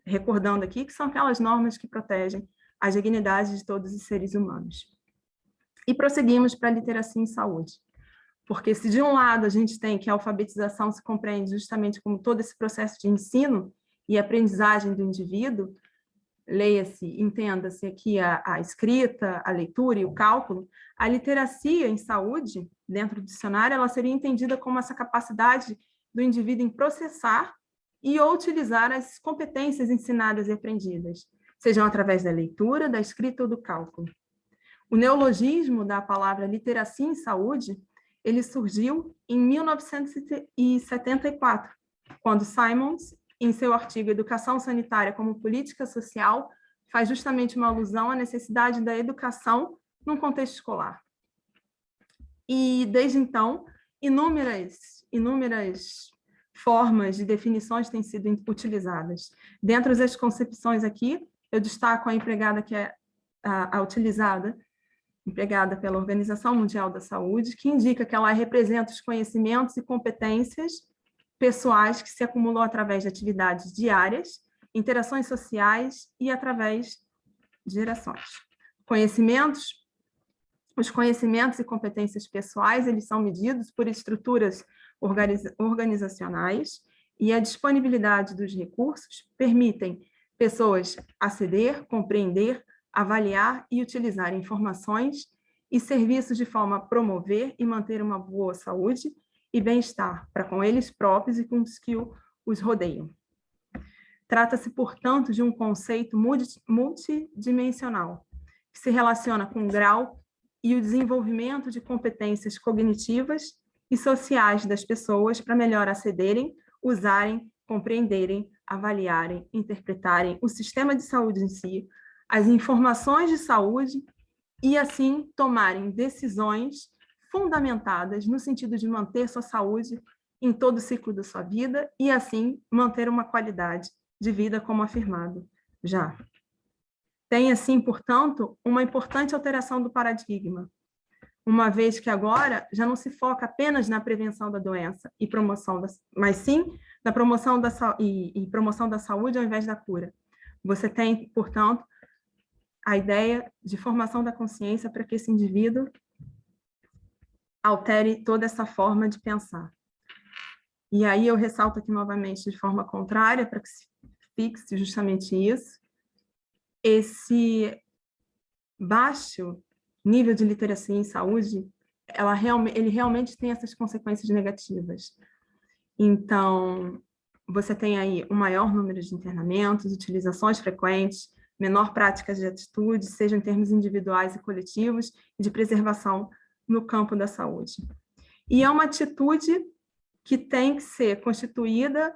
recordando aqui, que são aquelas normas que protegem a dignidade de todos os seres humanos. E prosseguimos para a literacia em saúde. Porque se de um lado a gente tem que a alfabetização se compreende justamente como todo esse processo de ensino e aprendizagem do indivíduo, leia-se, entenda-se aqui a escrita, a leitura e o cálculo, a literacia em saúde, dentro do dicionário, ela seria entendida como essa capacidade do indivíduo em processar e ou utilizar as competências ensinadas e aprendidas, sejam através da leitura, da escrita ou do cálculo. O neologismo da palavra literacia em saúde, ele surgiu em 1974, quando Simons, em seu artigo Educação Sanitária como Política Social, faz justamente uma alusão à necessidade da educação num contexto escolar. E, desde então, inúmeras formas de definições têm sido utilizadas. Dentre as concepções aqui, eu destaco a empregada que é a utilizada, empregada pela Organização Mundial da Saúde, que indica que ela representa os conhecimentos e competências pessoais que se acumulam através de atividades diárias, interações sociais e através de gerações. Os conhecimentos e competências pessoais, eles são medidos por estruturas organizacionais e a disponibilidade dos recursos permitem pessoas aceder, compreender, avaliar e utilizar informações e serviços de forma a promover e manter uma boa saúde e bem-estar para com eles próprios e com os que os rodeiam. Trata-se, portanto, de um conceito multidimensional, que se relaciona com o grau e o desenvolvimento de competências cognitivas e sociais das pessoas para melhor acederem, usarem, compreenderem, avaliarem, interpretarem o sistema de saúde em si, as informações de saúde e, assim, tomarem decisões fundamentadas no sentido de manter sua saúde em todo o ciclo da sua vida e, assim, manter uma qualidade de vida, como afirmado já. Tem, assim, portanto, uma importante alteração do paradigma, uma vez que agora já não se foca apenas na prevenção da doença e promoção, mas sim na promoção promoção da saúde ao invés da cura. Você tem, portanto, a ideia de formação da consciência para que esse indivíduo altere toda essa forma de pensar. E aí eu ressalto aqui novamente de forma contrária, para que se fixe justamente isso, esse baixo nível de literacia em saúde, ele realmente tem essas consequências negativas. Então, você tem aí um maior número de internamentos, utilizações frequentes, menor prática de atitudes, seja em termos individuais e coletivos, e de preservação no campo da saúde. E é uma atitude que tem que ser constituída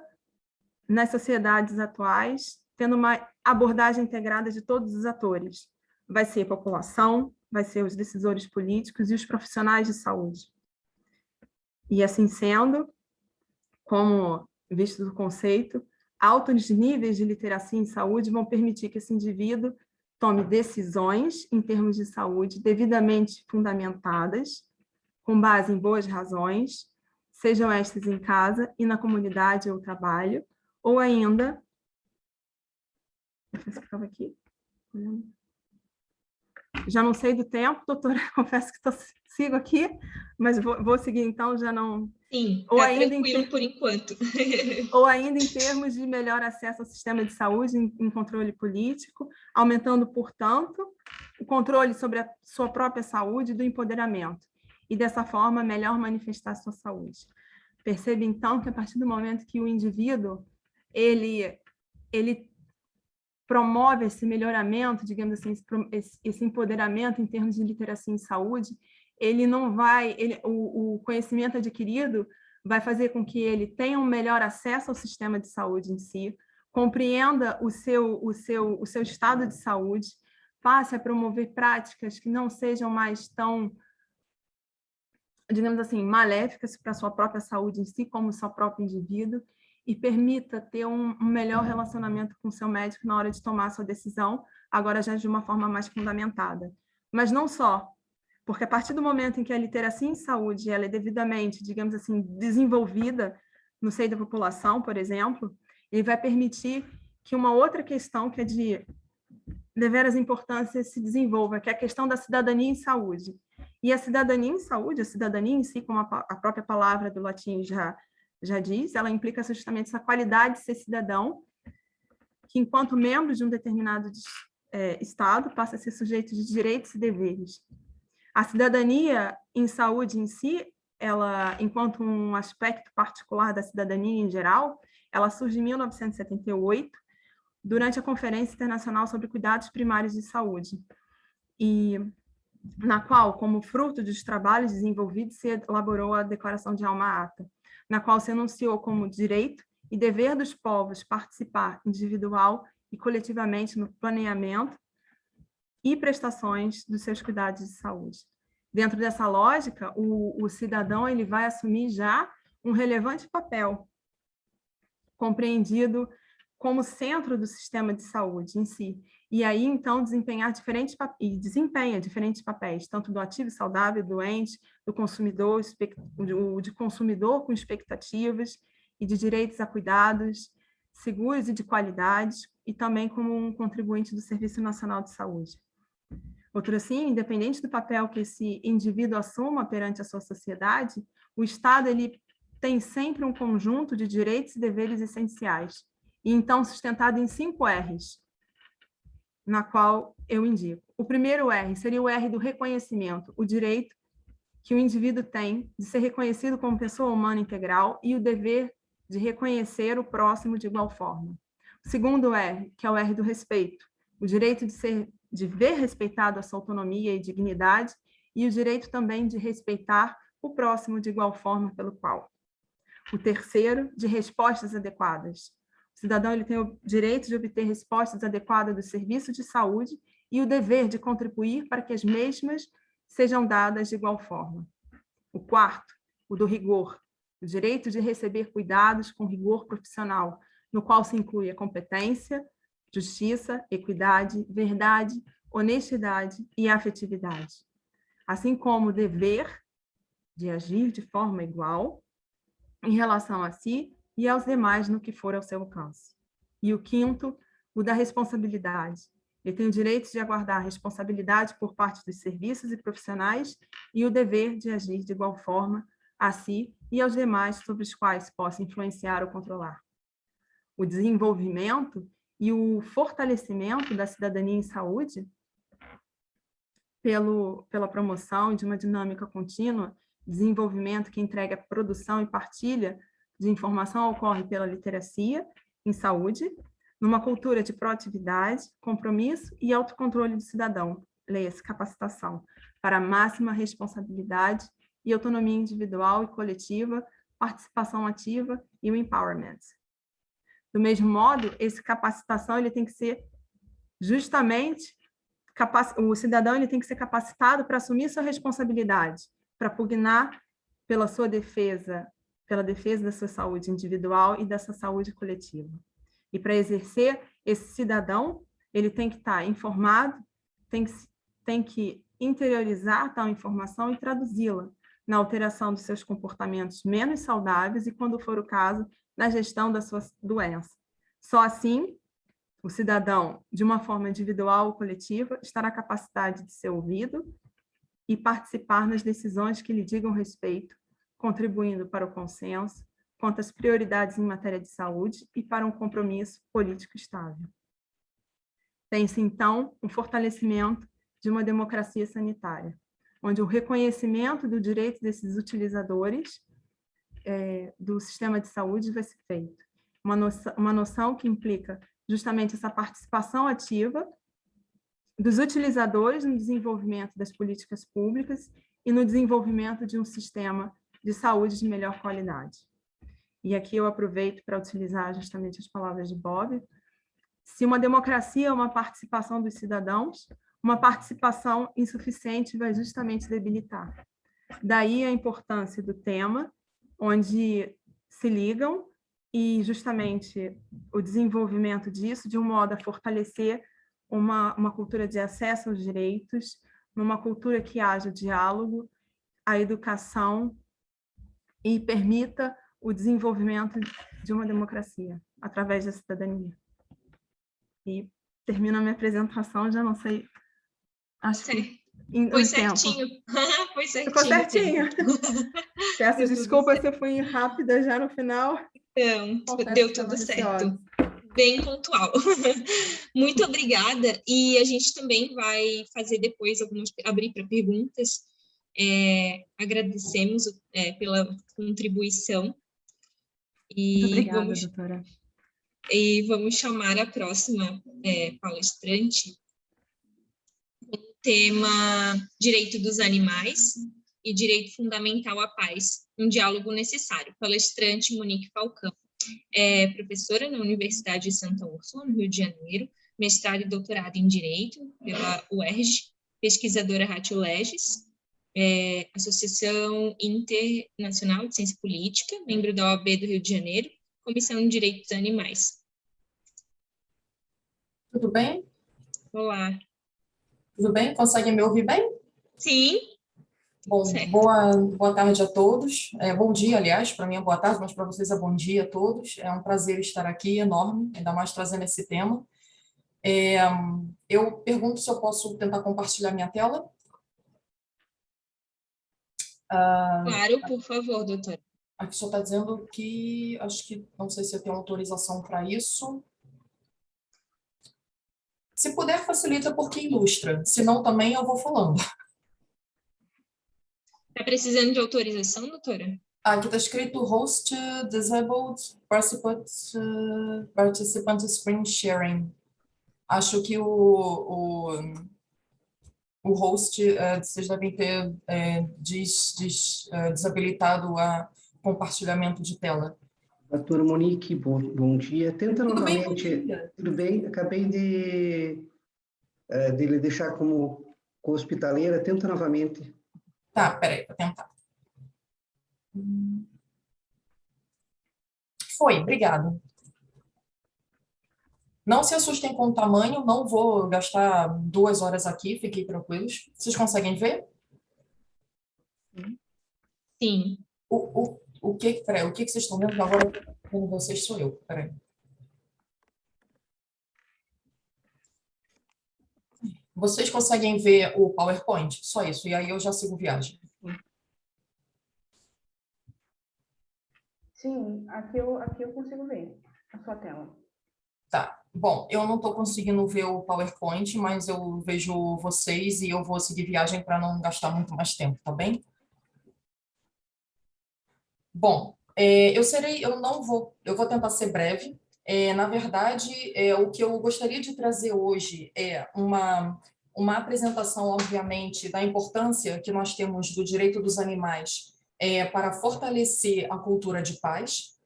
nas sociedades atuais, tendo uma abordagem integrada de todos os atores. Vai ser população, vai ser os decisores políticos e os profissionais de saúde. E assim sendo, como visto do conceito, altos níveis de literacia em saúde vão permitir que esse indivíduo tome decisões em termos de saúde devidamente fundamentadas, com base em boas razões, sejam estas em casa e na comunidade ou trabalho, ou ainda... aqui. Já não sei do tempo, doutora, confesso que sigo aqui, mas vou seguir então, já não... Sim, está tranquilo por enquanto. Ou ainda em termos de melhor acesso ao sistema de saúde em controle político, aumentando, portanto, o controle sobre a sua própria saúde e do empoderamento, e dessa forma melhor manifestar a sua saúde. Percebe, então, que a partir do momento que o indivíduo ele promove esse melhoramento, digamos assim, esse empoderamento em termos de literacia em saúde, ele não vai, o conhecimento adquirido vai fazer com que ele tenha um melhor acesso ao sistema de saúde em si, compreenda o seu estado de saúde, passe a promover práticas que não sejam mais tão, digamos assim, maléficas para a sua própria saúde em si, como o seu próprio indivíduo, e permita ter um melhor relacionamento com o seu médico na hora de tomar a sua decisão, agora já de uma forma mais fundamentada. Mas não só, porque a partir do momento em que a literacia em saúde ela é devidamente, digamos assim, desenvolvida no seio da população, por exemplo, ele vai permitir que uma outra questão que é de deveras importância se desenvolva, que é a questão da cidadania em saúde. E a cidadania em saúde, a cidadania em si, como a própria palavra do latim já diz, ela implica justamente essa qualidade de ser cidadão, que enquanto membro de um determinado Estado passa a ser sujeito de direitos e deveres. A cidadania em saúde em si, ela, enquanto um aspecto particular da cidadania em geral, ela surge em 1978, durante a Conferência Internacional sobre Cuidados Primários de Saúde, e na qual, como fruto dos trabalhos desenvolvidos, se elaborou a Declaração de Alma-Ata, na qual se enunciou como direito e dever dos povos participar individual e coletivamente no planeamento e prestações dos seus cuidados de saúde. Dentro dessa lógica, o cidadão ele vai assumir já um relevante papel, compreendido como centro do sistema de saúde em si, e aí, então, desempenha diferentes papéis, tanto do ativo saudável, doente, do consumidor, de consumidor com expectativas e de direitos a cuidados seguros e de qualidade, e também como um contribuinte do Serviço Nacional de Saúde. Outro assim, independente do papel que esse indivíduo assuma perante a sua sociedade, o Estado ele tem sempre um conjunto de direitos e deveres essenciais, e então sustentado em 5 R's, na qual eu indico. O primeiro R seria o R do reconhecimento, o direito que o indivíduo tem de ser reconhecido como pessoa humana integral e o dever de reconhecer o próximo de igual forma. O segundo R, que é o R do respeito, o direito de ver respeitado a sua autonomia e dignidade e o direito também de respeitar o próximo de igual forma pelo qual. O terceiro, de respostas adequadas. O cidadão ele tem o direito de obter respostas adequadas do serviço de saúde e o dever de contribuir para que as mesmas sejam dadas de igual forma. O quarto, o do rigor, o direito de receber cuidados com rigor profissional, no qual se inclui a competência, justiça, equidade, verdade, honestidade e afetividade, assim como o dever de agir de forma igual em relação a si e aos demais no que for ao seu alcance. E o quinto, o da responsabilidade. Ele tem o direito de aguardar a responsabilidade por parte dos serviços e profissionais e o dever de agir de igual forma a si e aos demais sobre os quais possa influenciar ou controlar. O desenvolvimento e o fortalecimento da cidadania em saúde pela promoção de uma dinâmica contínua, desenvolvimento que entrega produção e partilha de informação ocorre pela literacia em saúde, numa cultura de proatividade, compromisso e autocontrole do cidadão, leia-se capacitação, para máxima responsabilidade e autonomia individual e coletiva, participação ativa e o empowerment. Do mesmo modo, essa capacitação ele tem que ser justamente o cidadão ele tem que ser capacitado para assumir sua responsabilidade, para pugnar pela sua defesa, pela defesa da sua saúde individual e dessa saúde coletiva. E para exercer esse cidadão, ele tem que estar informado, tem que interiorizar tal informação e traduzi-la na alteração dos seus comportamentos menos saudáveis e, quando for o caso, na gestão da sua doença. Só assim, o cidadão, de uma forma individual ou coletiva, estará capacitado de ser ouvido e participar nas decisões que lhe digam respeito, contribuindo para o consenso quanto às prioridades em matéria de saúde e para um compromisso político estável. Tem-se, então, um fortalecimento de uma democracia sanitária, onde o reconhecimento do direito desses utilizadores do sistema de saúde vai ser feito. Uma noção que implica justamente essa participação ativa dos utilizadores no desenvolvimento das políticas públicas e no desenvolvimento de um sistema de saúde de melhor qualidade. E aqui eu aproveito para utilizar justamente as palavras de Bob. Se uma democracia é uma participação dos cidadãos, uma participação insuficiente vai justamente debilitar. Daí a importância do tema, onde se ligam, e justamente o desenvolvimento disso de um modo a fortalecer uma cultura de acesso aos direitos, numa cultura que haja diálogo, a educação e permita o desenvolvimento de uma democracia através da cidadania. E termino a minha apresentação, já não sei, acho que foi certinho. Foi certinho. Ficou certinho. Peço desculpa se eu fui rápida já no final. Não, deu tudo certo. Bem pontual. Muito obrigada. E a gente também vai fazer depois abrir para perguntas. Agradecemos pela contribuição. Muito obrigada, doutora. E vamos chamar a próxima palestrante. O tema Direito dos Animais e Direito Fundamental à Paz, um diálogo necessário. Palestrante Monique Falcão. É professora na Universidade de Santa Úrsula, no Rio de Janeiro, mestrado e doutorado em Direito pela UERJ, pesquisadora Ratio Legis, Associação Internacional de Ciência Política, membro da OAB do Rio de Janeiro, Comissão de Direitos dos Animais. Tudo bem? Olá. Tudo bem? Conseguem me ouvir bem? Sim. Bom, boa tarde a todos. Bom dia, aliás, para mim é boa tarde, mas para vocês é bom dia a todos. É um prazer estar aqui, enorme, ainda mais trazendo esse tema. Eu pergunto se eu posso tentar compartilhar minha tela. Claro, por favor, doutora. Aqui só está dizendo que, acho que, não sei se eu tenho autorização para isso. Se puder, facilita porque ilustra, senão também eu vou falando. Está precisando de autorização, doutora? Aqui está escrito Host Disabled Participant Screen Sharing. Acho que o host, vocês devem ter desabilitado o compartilhamento de tela. Doutora Monique, bom dia. Tenta Tudo bem, novamente. bom dia. Tudo bem? Acabei de lhe deixar como co-hospitaleira. Tenta novamente. Tá, peraí, vou tentar. Foi, obrigada. Não se assustem com o tamanho, não vou gastar 2 horas aqui, fiquem tranquilos. Vocês conseguem ver? Sim. Peraí, o que vocês estão vendo? Agora, vendo vocês sou eu, peraí. Vocês conseguem ver o PowerPoint? Só isso, e aí eu já sigo viagem. Sim, aqui eu consigo ver a sua tela. Tá, bom, eu não estou conseguindo ver o PowerPoint, mas eu vejo vocês e eu vou seguir viagem para não gastar muito mais tempo, tá bem? Bom, eu vou tentar ser breve. Na verdade, o que eu gostaria de trazer hoje é uma apresentação, obviamente, da importância que nós temos do direito dos animais para fortalecer a cultura de paz.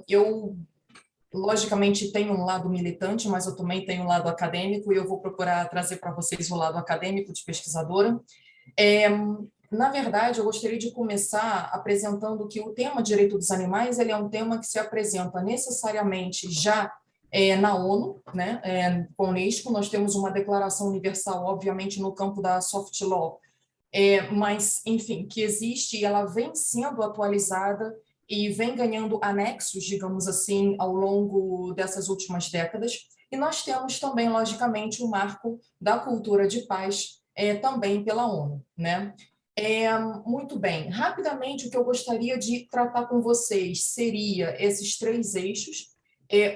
Eu logicamente, tem um lado militante, mas eu também tenho um lado acadêmico, e eu vou procurar trazer para vocês o lado acadêmico de pesquisadora. Na verdade, eu gostaria de começar apresentando que o tema direito dos animais ele é um tema que se apresenta necessariamente já na ONU, né? Com a Unesco, nós temos uma declaração universal, obviamente, no campo da soft law, mas, enfim, que existe e ela vem sendo atualizada e vem ganhando anexos, digamos assim, ao longo dessas últimas décadas. E nós temos também, logicamente, o marco da cultura de paz, também pela ONU, né? Muito bem, rapidamente o que eu gostaria de tratar com vocês seria esses 3 eixos,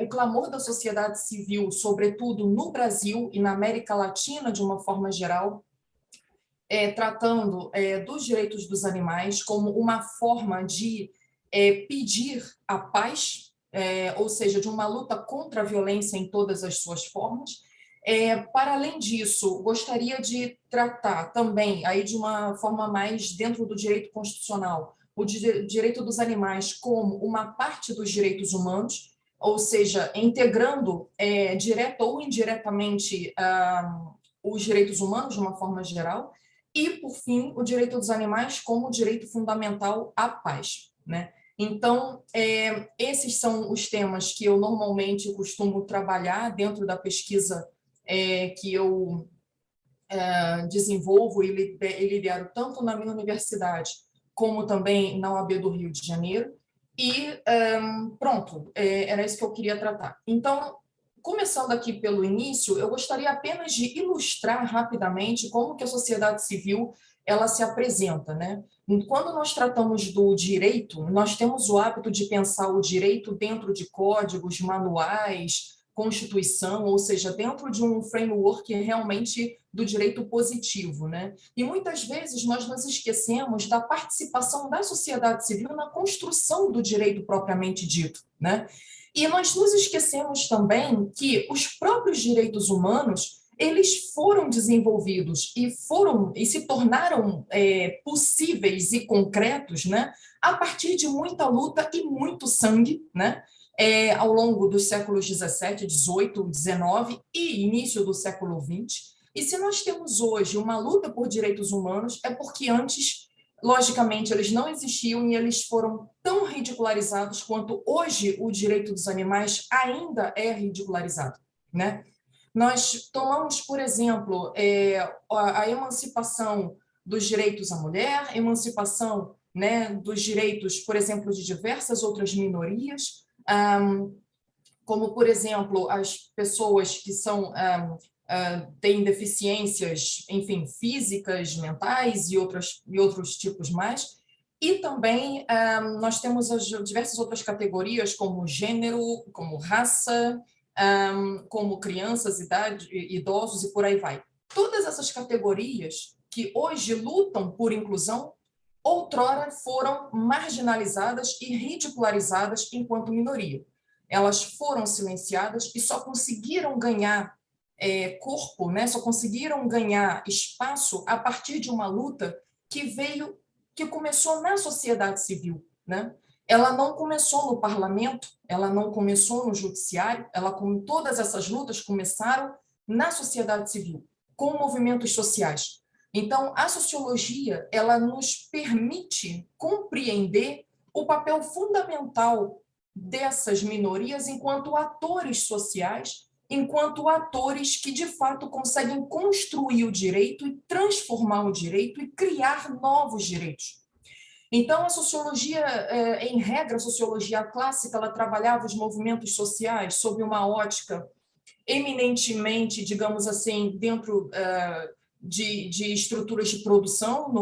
o clamor da sociedade civil, sobretudo no Brasil e na América Latina de uma forma geral, tratando dos direitos dos animais como uma forma de pedir a paz, ou seja, de uma luta contra a violência em todas as suas formas. Para além disso, gostaria de tratar também, aí de uma forma mais dentro do direito constitucional, o direito dos animais como uma parte dos direitos humanos, ou seja, integrando direta ou indiretamente os direitos humanos de uma forma geral, e, por fim, o direito dos animais como direito fundamental à paz, né? Então, esses são os temas que eu normalmente costumo trabalhar dentro da pesquisa que eu desenvolvo e lidero tanto na minha universidade como também na OAB do Rio de Janeiro. E pronto, era isso que eu queria tratar. Então, começando aqui pelo início, eu gostaria apenas de ilustrar rapidamente como que a sociedade civil ela se apresenta, né? Quando nós tratamos do direito, nós temos o hábito de pensar o direito dentro de códigos, manuais, Constituição, ou seja, dentro de um framework realmente do direito positivo, né? E muitas vezes nós nos esquecemos da participação da sociedade civil na construção do direito propriamente dito, né? E nós nos esquecemos também que os próprios direitos humanos eles foram desenvolvidos e se tornaram possíveis e concretos, né, a partir de muita luta e muito sangue, né, ao longo dos séculos 17, 18, 19 e início do século 20. E se nós temos hoje uma luta por direitos humanos, é porque antes, logicamente, eles não existiam e eles foram tão ridicularizados quanto hoje o direito dos animais ainda é ridicularizado, né? Nós tomamos, por exemplo, a emancipação dos direitos à mulher, emancipação, né, dos direitos, por exemplo, de diversas outras minorias, como, por exemplo, as pessoas que têm deficiências, enfim, físicas, mentais e outros tipos mais. E também nós temos as diversas outras categorias, como gênero, como raça, como crianças, idosos e por aí vai. Todas essas categorias que hoje lutam por inclusão, outrora foram marginalizadas e ridicularizadas enquanto minoria. Elas foram silenciadas e só conseguiram ganhar corpo, né? Só conseguiram ganhar espaço a partir de uma luta que começou na sociedade civil, né? Ela não começou no parlamento, ela não começou no judiciário, todas essas lutas começaram na sociedade civil, com movimentos sociais. Então, a sociologia, ela nos permite compreender o papel fundamental dessas minorias enquanto atores sociais, enquanto atores que, de fato, conseguem construir o direito e transformar o direito e criar novos direitos. Então, a sociologia, em regra, a sociologia clássica, ela trabalhava os movimentos sociais sob uma ótica eminentemente, digamos assim, dentro de estruturas de produção,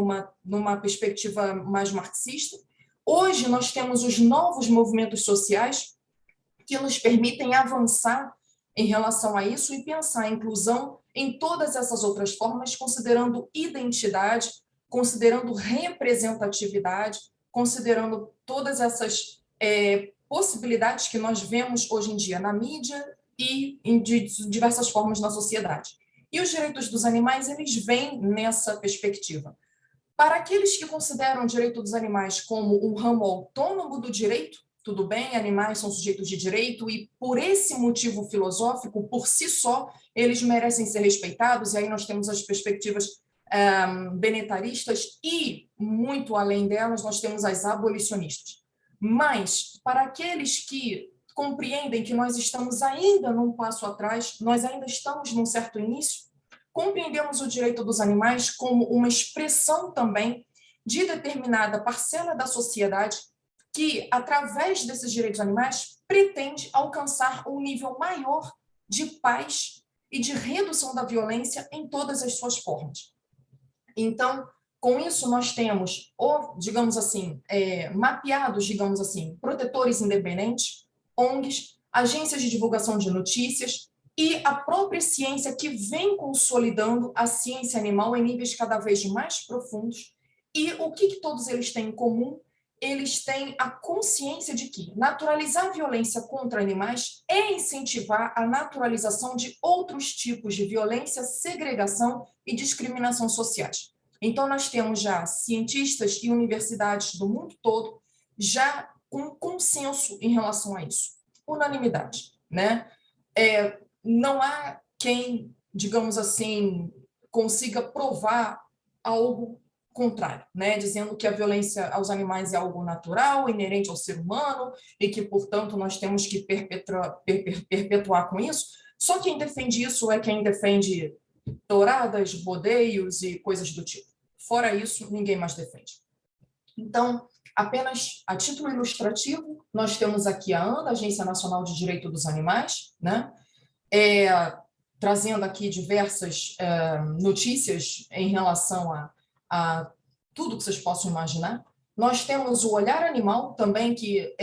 numa perspectiva mais marxista. Hoje, nós temos os novos movimentos sociais que nos permitem avançar em relação a isso e pensar a inclusão em todas essas outras formas, considerando identidade, considerando representatividade, considerando todas essas possibilidades que nós vemos hoje em dia na mídia e de diversas formas na sociedade. E os direitos dos animais, eles vêm nessa perspectiva. Para aqueles que consideram o direito dos animais como um ramo autônomo do direito, tudo bem, animais são sujeitos de direito e por esse motivo filosófico, por si só, eles merecem ser respeitados, e aí nós temos as perspectivas benetaristas e, muito além delas, nós temos as abolicionistas. Mas, para aqueles que compreendem que nós estamos ainda num passo atrás, nós ainda estamos num certo início, compreendemos o direito dos animais como uma expressão também de determinada parcela da sociedade que, através desses direitos animais, pretende alcançar um nível maior de paz e de redução da violência em todas as suas formas. Então, com isso, nós temos, digamos assim, mapeados, digamos assim, protetores independentes, ONGs, agências de divulgação de notícias e a própria ciência que vem consolidando a ciência animal em níveis cada vez mais profundos. E o que todos eles têm em comum? Eles têm a consciência de que naturalizar a violência contra animais é incentivar a naturalização de outros tipos de violência, segregação e discriminação sociais. Então, nós temos já cientistas e universidades do mundo todo já com consenso em relação a isso. Unanimidade, né? Não há quem, digamos assim, consiga provar algo contrário, né? Dizendo que a violência aos animais é algo natural, inerente ao ser humano, e que, portanto, nós temos que perpetuar com isso. Só quem defende isso é quem defende touradas, rodeios e coisas do tipo. Fora isso, ninguém mais defende. Então, apenas a título ilustrativo, nós temos aqui a ANDA, Agência Nacional de Direito dos Animais, né? Trazendo aqui diversas notícias em relação a tudo que vocês possam imaginar. Nós temos o Olhar Animal também, que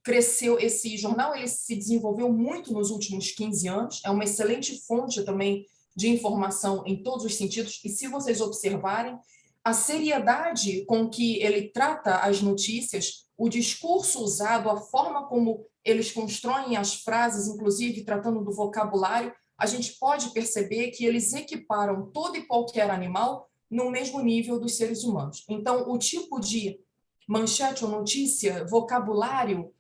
cresceu, esse jornal ele se desenvolveu muito nos últimos 15 anos, é uma excelente fonte também de informação em todos os sentidos, e se vocês observarem, a seriedade com que ele trata as notícias, o discurso usado, a forma como eles constroem as frases, inclusive tratando do vocabulário, a gente pode perceber que eles equiparam todo e qualquer animal no mesmo nível dos seres humanos. Então, o tipo de manchete ou notícia, vocabulário,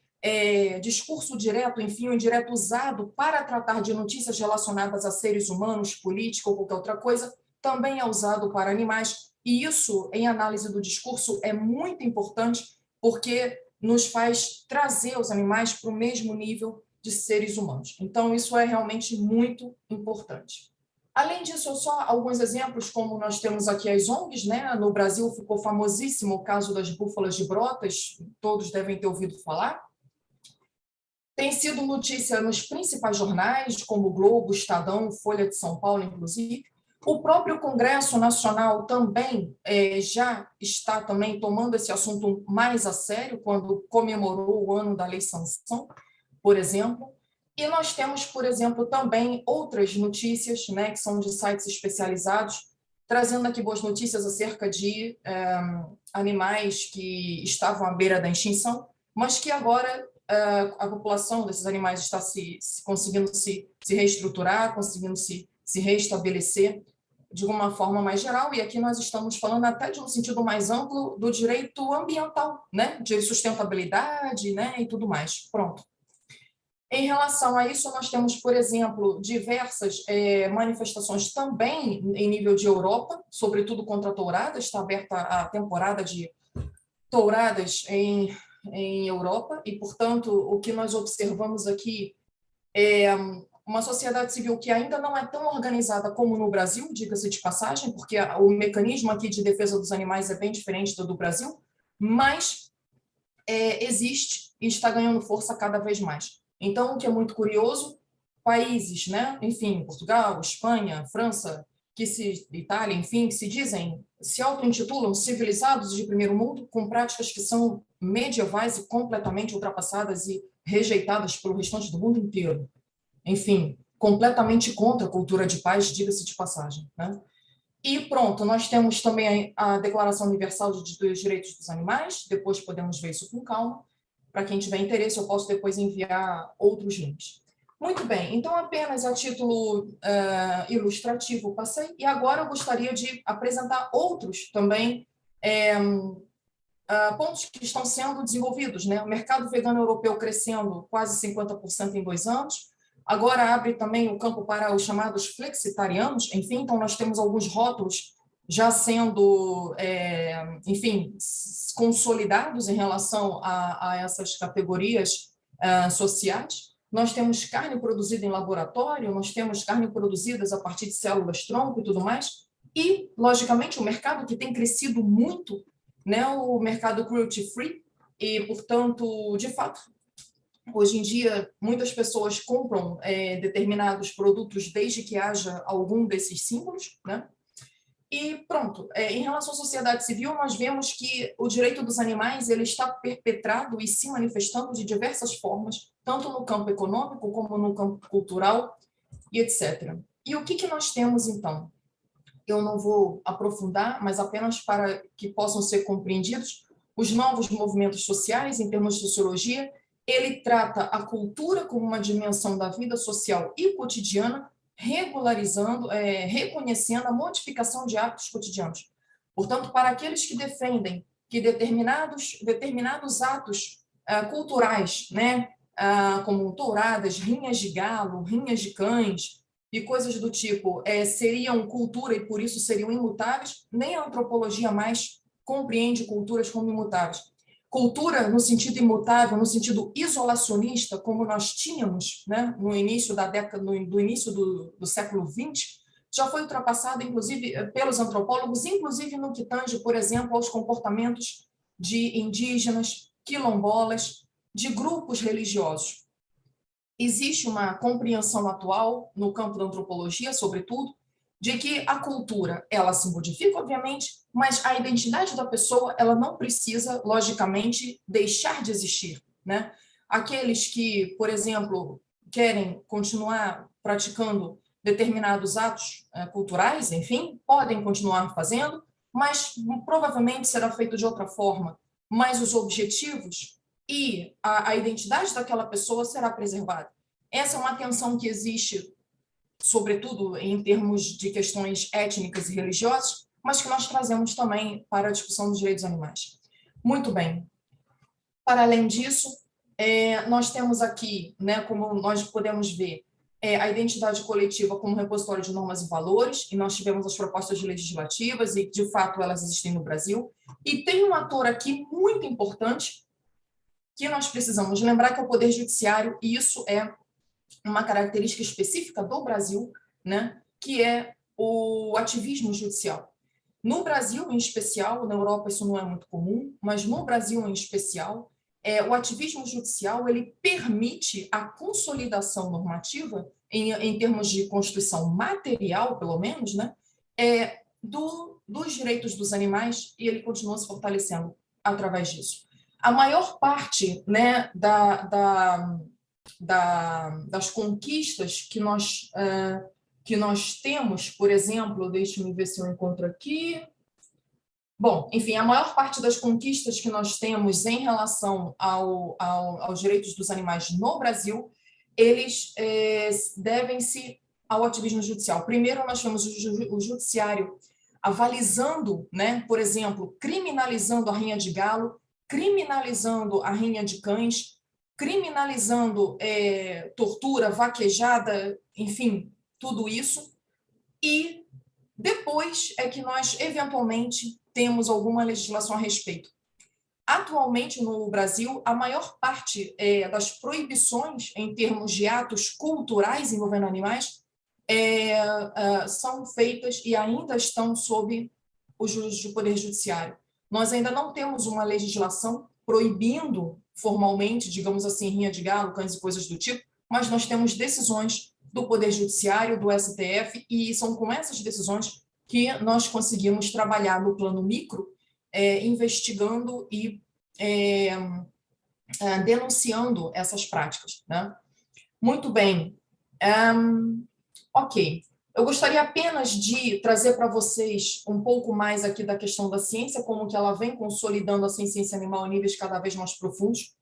discurso direto, enfim, o indireto usado para tratar de notícias relacionadas a seres humanos, política ou qualquer outra coisa, também é usado para animais. E isso, em análise do discurso, é muito importante porque nos faz trazer os animais para o mesmo nível de seres humanos. Então, isso é realmente muito importante. Além disso, só alguns exemplos, como nós temos aqui as ONGs, né? No Brasil ficou famosíssimo o caso das búfalas de Brotas, todos devem ter ouvido falar. Tem sido notícia nos principais jornais, como o Globo, Estadão, Folha de São Paulo, inclusive. O próprio Congresso Nacional também já está também tomando esse assunto mais a sério, quando comemorou o ano da Lei Sanção, por exemplo. E nós temos, por exemplo, também outras notícias, né, que são de sites especializados, trazendo aqui boas notícias acerca de animais que estavam à beira da extinção, mas que agora a população desses animais está conseguindo se reestruturar, conseguindo se reestabelecer de uma forma mais geral, e aqui nós estamos falando até de um sentido mais amplo do direito ambiental, né, de sustentabilidade, né, e tudo mais. Pronto. Em relação a isso, nós temos, por exemplo, diversas manifestações também em nível de Europa, sobretudo contra touradas, está aberta a temporada de touradas em Europa, e, portanto, o que nós observamos aqui é uma sociedade civil que ainda não é tão organizada como no Brasil, diga-se de passagem, porque o mecanismo aqui de defesa dos animais é bem diferente do Brasil, mas existe e está ganhando força cada vez mais. Então, o que é muito curioso, países, né, enfim, Portugal, Espanha, França, Itália, enfim, que se auto-intitulam civilizados de primeiro mundo, com práticas que são medievais e completamente ultrapassadas e rejeitadas pelo restante do mundo inteiro. Enfim, completamente contra a cultura de paz, diga-se de passagem, né? E pronto, nós temos também a Declaração Universal dos Direitos dos Animais, depois podemos ver isso com calma. Para quem tiver interesse, eu posso depois enviar outros links. Muito bem, então apenas a título ilustrativo passei, e agora eu gostaria de apresentar outros também pontos que estão sendo desenvolvidos, né? O mercado vegano europeu crescendo quase 50% em 2 anos, agora abre também o campo para os chamados flexitarianos, enfim, então nós temos alguns rótulos já sendo, enfim, consolidados em relação a essas categorias sociais. Nós temos carne produzida em laboratório, nós temos carne produzidas a partir de células-tronco e tudo mais, e, logicamente, o mercado que tem crescido muito, né, o mercado cruelty-free, e, portanto, de fato, hoje em dia, muitas pessoas compram determinados produtos desde que haja algum desses símbolos, né? E pronto, em relação à sociedade civil, nós vemos que o direito dos animais ele está perpetrado e se manifestando de diversas formas, tanto no campo econômico como no campo cultural e etc. E o que nós temos, então? Eu não vou aprofundar, mas apenas para que possam ser compreendidos os novos movimentos sociais, em termos de sociologia, ele trata a cultura como uma dimensão da vida social e cotidiana, regularizando, reconhecendo a modificação de hábitos cotidianos. Portanto, para aqueles que defendem que determinados atos culturais, né, como touradas, rinhas de galo, rinhas de cães e coisas do tipo, seriam cultura e por isso seriam imutáveis, nem a antropologia mais compreende culturas como imutáveis. Cultura no sentido imutável, no sentido isolacionista, como nós tínhamos, né, no início da década, no início do século XX, já foi ultrapassada, inclusive, pelos antropólogos, inclusive no que tange, por exemplo, aos comportamentos de indígenas, quilombolas, de grupos religiosos. Existe uma compreensão atual, no campo da antropologia, sobretudo, de que a cultura, ela se modifica, obviamente, mas a identidade da pessoa, ela não precisa, logicamente, deixar de existir, né? Aqueles que, por exemplo, querem continuar praticando determinados atos culturais, enfim, podem continuar fazendo, mas provavelmente será feito de outra forma, mas os objetivos e a identidade daquela pessoa será preservada. Essa é uma tensão que existe, sobretudo em termos de questões étnicas e religiosas, mas que nós trazemos também para a discussão dos direitos animais. Muito bem. Para além disso, nós temos aqui, né, como nós podemos ver, a identidade coletiva como repositório de normas e valores, e nós tivemos as propostas legislativas, e de fato elas existem no Brasil. E tem um ator aqui muito importante, que nós precisamos lembrar, que é o Poder Judiciário, e isso é uma característica específica do Brasil, né, que é o ativismo judicial. No Brasil, em especial, na Europa isso não é muito comum, mas no Brasil, em especial, o ativismo judicial ele permite a consolidação normativa, em termos de constituição material, pelo menos, né, dos direitos dos animais, e ele continua se fortalecendo através disso. A maior parte, né, das conquistas que nós temos, por exemplo, deixe-me ver se eu encontro aqui. Bom, enfim, a maior parte das conquistas que nós temos em relação aos direitos dos animais no Brasil, eles devem-se ao ativismo judicial. Primeiro, nós temos o judiciário avalizando, né, por exemplo, criminalizando a rinha de galo, criminalizando a rinha de cães, criminalizando tortura, vaquejada, enfim, tudo isso. E depois é que nós, eventualmente, temos alguma legislação a respeito. Atualmente, no Brasil, a maior parte das proibições em termos de atos culturais envolvendo animais são feitas e ainda estão sob o juízo do Poder Judiciário. Nós ainda não temos uma legislação proibindo formalmente, digamos assim, rinha de galo, cães e coisas do tipo, mas nós temos decisões do Poder Judiciário, do STF, e são com essas decisões que nós conseguimos trabalhar no plano micro, investigando e denunciando essas práticas, né? Muito bem. Ok. Eu gostaria apenas de trazer para vocês um pouco mais aqui da questão da ciência, como que ela vem consolidando a ciência animal em níveis cada vez mais profundos.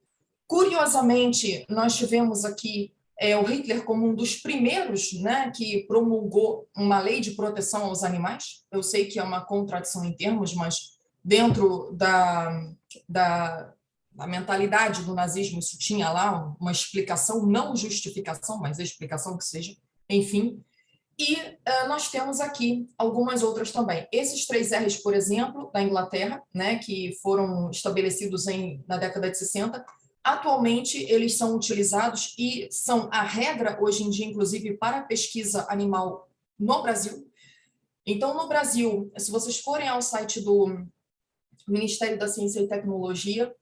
Curiosamente, nós tivemos aqui o Hitler como um dos primeiros, né, que promulgou uma lei de proteção aos animais. Eu sei que é uma contradição em termos, mas dentro da mentalidade do nazismo, isso tinha lá uma explicação, não justificação, mas a explicação que seja, enfim. E nós temos aqui algumas outras também. Esses 3 R's, por exemplo, da Inglaterra, né, que foram estabelecidos na década de 60, atualmente eles são utilizados e são a regra hoje em dia, inclusive, para a pesquisa animal no Brasil. Então, no Brasil, se vocês forem ao site do Ministério da Ciência e Tecnologia,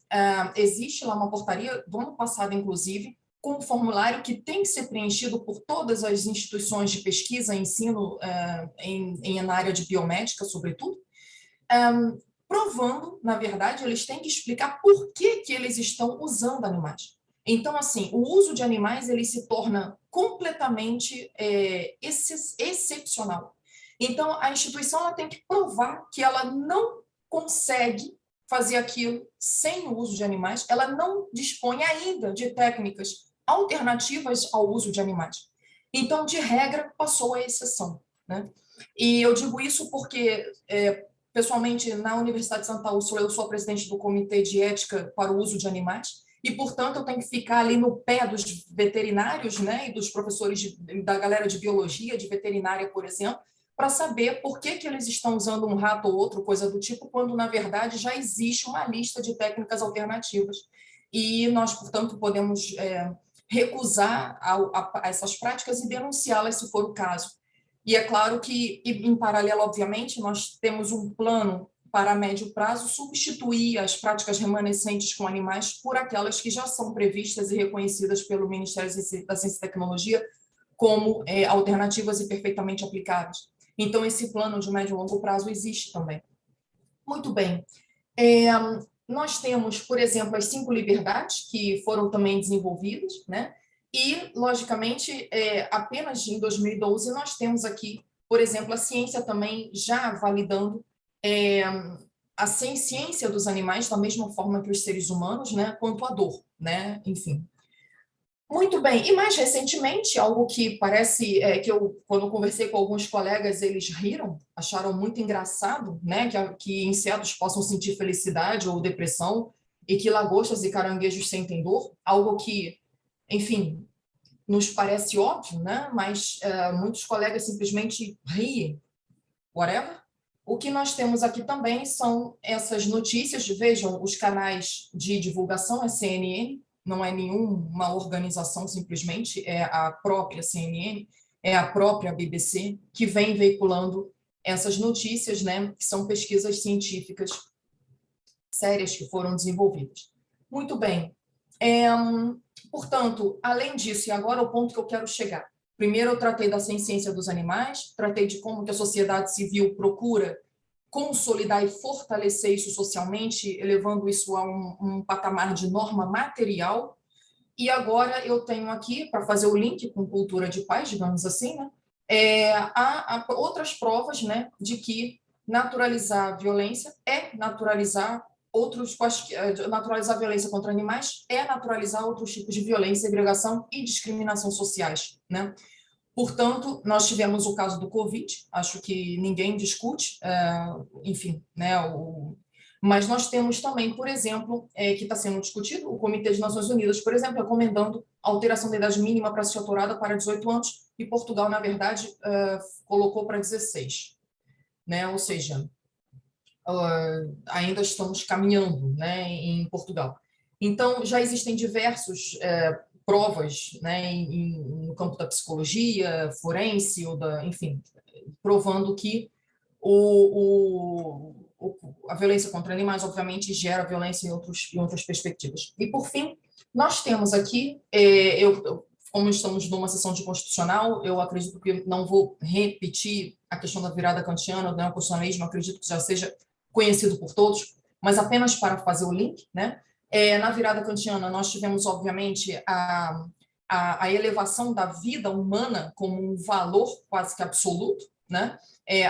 existe lá uma portaria do ano passado, inclusive, com um formulário que tem que ser preenchido por todas as instituições de pesquisa e ensino na área de biomédica, sobretudo, provando, na verdade, eles têm que explicar por que eles estão usando animais. Então, assim, o uso de animais ele se torna completamente excepcional. Então, a instituição ela tem que provar que ela não consegue fazer aquilo sem o uso de animais, ela não dispõe ainda de técnicas alternativas ao uso de animais. Então, de regra, passou a exceção, né? E eu digo isso porque, pessoalmente, na Universidade de Santa Úrsula, eu sou a presidente do Comitê de Ética para o Uso de Animais, e, portanto, eu tenho que ficar ali no pé dos veterinários, né, e dos professores, da galera de biologia, de veterinária, por exemplo, para saber por que eles estão usando um rato ou outro, coisa do tipo, quando, na verdade, já existe uma lista de técnicas alternativas. E nós, portanto, podemos recusar a essas práticas e denunciá-las, se for o caso. E é claro que, em paralelo, obviamente, nós temos um plano para médio prazo substituir as práticas remanescentes com animais por aquelas que já são previstas e reconhecidas pelo Ministério da Ciência e Tecnologia como alternativas e perfeitamente aplicáveis. Então, esse plano de médio e longo prazo existe também. Muito bem. Nós temos, por exemplo, as 5 liberdades, que foram também desenvolvidas, né? E, logicamente, apenas em 2012, nós temos aqui, por exemplo, a ciência também já validando a ciência dos animais da mesma forma que os seres humanos, né? Quanto à dor, né? Enfim. Muito bem, e mais recentemente, algo que parece que quando eu conversei com alguns colegas, eles riram, acharam muito engraçado, né, que insetos possam sentir felicidade ou depressão e que lagostas e caranguejos sentem dor, algo que, enfim, nos parece óbvio, né, mas muitos colegas simplesmente riem, whatever. O que nós temos aqui também são essas notícias, vejam, os canais de divulgação, a CNN, não é nenhuma organização, simplesmente é a própria CNN, é a própria BBC, que vem veiculando essas notícias, né, que são pesquisas científicas sérias que foram desenvolvidas. Muito bem. Portanto, além disso, e agora o ponto que eu quero chegar. Primeiro, eu tratei da ciência dos animais, tratei de como que a sociedade civil procura consolidar e fortalecer isso socialmente, elevando isso a um patamar de norma material. E agora eu tenho aqui, para fazer o link com cultura de paz, digamos assim, né, há outras provas, né, de que naturalizar a violência é naturalizar naturalizar a violência contra animais é naturalizar outros tipos de violência, segregação e discriminação sociais, né? Portanto, nós tivemos o caso do Covid, acho que ninguém discute, enfim, né, mas nós temos também, por exemplo, que está sendo discutido, o Comitê das Nações Unidas, por exemplo, recomendando a alteração da idade mínima para ser autorada para 18 anos, e Portugal, na verdade, colocou para 16, né, ou seja, ainda estamos caminhando, né, em Portugal. Então, já existem diversos provas, né, no campo da psicologia, forense, enfim, provando que a violência contra animais, obviamente, gera violência em outras perspectivas. E, por fim, nós temos aqui, como estamos numa sessão de constitucional, eu acredito que não vou repetir a questão da virada kantiana, do neoconstitucionalismo, acredito que já seja conhecido por todos, mas apenas para fazer o link, né? Na virada kantiana, nós tivemos, obviamente, a elevação da vida humana como um valor quase que absoluto, né?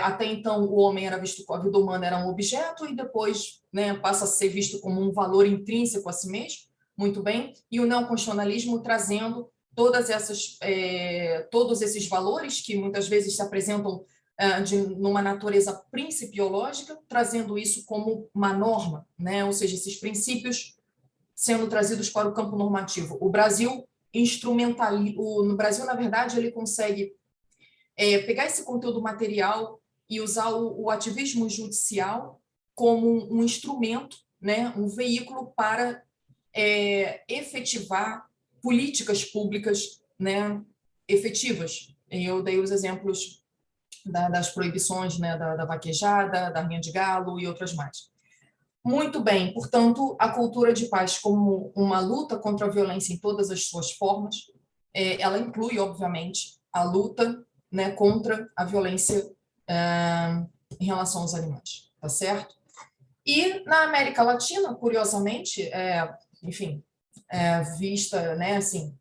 Até então, o homem era visto, a vida humana era um objeto, e depois, né, passa a ser visto como um valor intrínseco a si mesmo, muito bem, e o neoconstitucionalismo trazendo todos esses valores que muitas vezes se apresentam numa natureza principiológica, trazendo isso como uma norma, né? Ou seja, esses princípios sendo trazidos para o campo normativo. O Brasil no Brasil, na verdade, ele consegue pegar esse conteúdo material e usar o ativismo judicial como um instrumento, né? Um veículo para efetivar políticas públicas, né? Efetivas. Eu dei os exemplos das proibições, né? Da vaquejada, da rinha de galo e outras mais. Muito bem, portanto, a cultura de paz como uma luta contra a violência em todas as suas formas, ela inclui, obviamente, a luta, né, contra a violência em relação aos animais, tá certo? E na América Latina, curiosamente, enfim, vista, né, assim,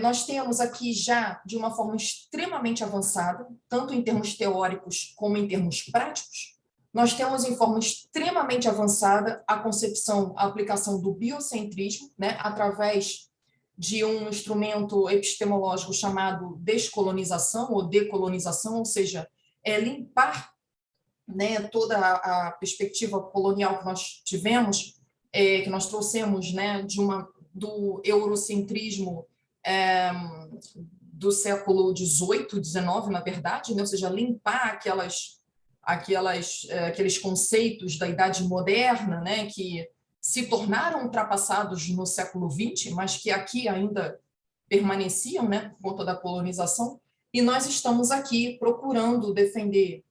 nós temos aqui já, de uma forma extremamente avançada, tanto em termos teóricos como em termos práticos, nós temos em forma extremamente avançada a concepção, a aplicação do biocentrismo, né, através de um instrumento epistemológico chamado descolonização ou decolonização, ou seja, limpar, né, toda a perspectiva colonial que nós tivemos, que nós trouxemos, né, do eurocentrismo do século XVIII, XIX, na verdade, né, ou seja, limpar aqueles conceitos da Idade Moderna, né, que se tornaram ultrapassados no século XX, mas que aqui ainda permaneciam, né, por conta da colonização, e nós estamos aqui procurando defender,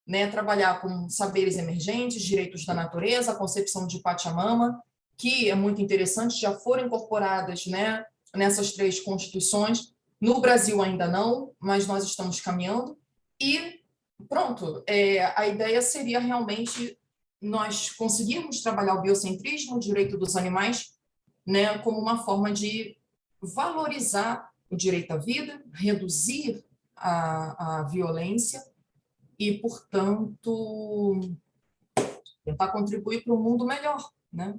né, trabalhar com saberes emergentes, direitos da natureza, a concepção de Pachamama, que é muito interessante, já foram incorporadas, né, nessas 3 constituições. No Brasil ainda não, mas nós estamos caminhando. E pronto, a ideia seria realmente nós conseguirmos trabalhar o biocentrismo, o direito dos animais, né, como uma forma de valorizar o direito à vida, reduzir a violência e, portanto, tentar contribuir para um mundo melhor, né?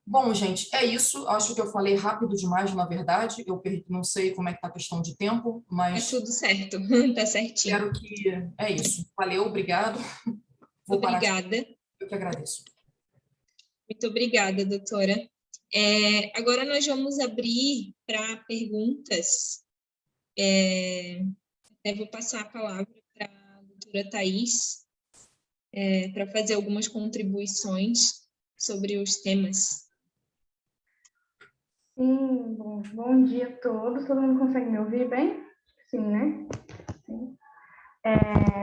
Bom, gente, é isso. Acho que eu falei rápido demais, na verdade. Eu não sei como é que está a questão de tempo, mas... Tudo certo, tá certinho. Espero que... É isso. Valeu, obrigado. Vou Obrigada. parar. Eu que agradeço. Muito obrigada, doutora. Agora nós vamos abrir para perguntas. Eu vou passar a palavra para a doutora Thais, para fazer algumas contribuições sobre os temas. Sim, bom dia a todos. Todo mundo consegue me ouvir bem? Sim, né? Sim.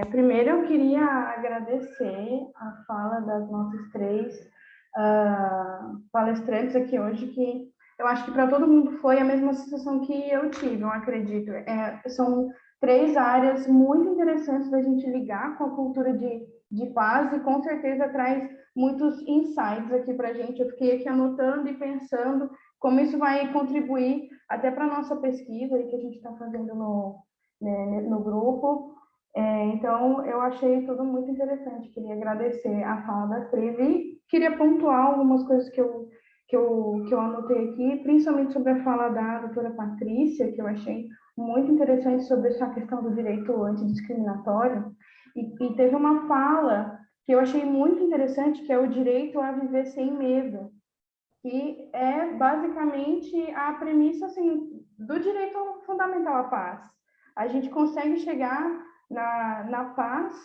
Primeiro, eu queria agradecer a fala das nossas 3 palestrantes aqui hoje, que eu acho que para todo mundo foi a mesma sensação que eu tive, eu acredito. São 3 áreas muito interessantes da gente ligar com a cultura de paz e com certeza traz muitos insights aqui para a gente. Eu fiquei aqui anotando e pensando como isso vai contribuir até para a nossa pesquisa aí que a gente está fazendo no grupo. Então, eu achei tudo muito interessante. Queria agradecer a fala das 3 e queria pontuar algumas coisas que eu anotei aqui, principalmente sobre a fala da doutora Patrícia, que eu achei muito interessante sobre essa questão do direito antidiscriminatório. E teve uma fala que eu achei muito interessante, que é o direito a viver sem medo, que é basicamente a premissa assim, do direito fundamental à paz. A gente consegue chegar na paz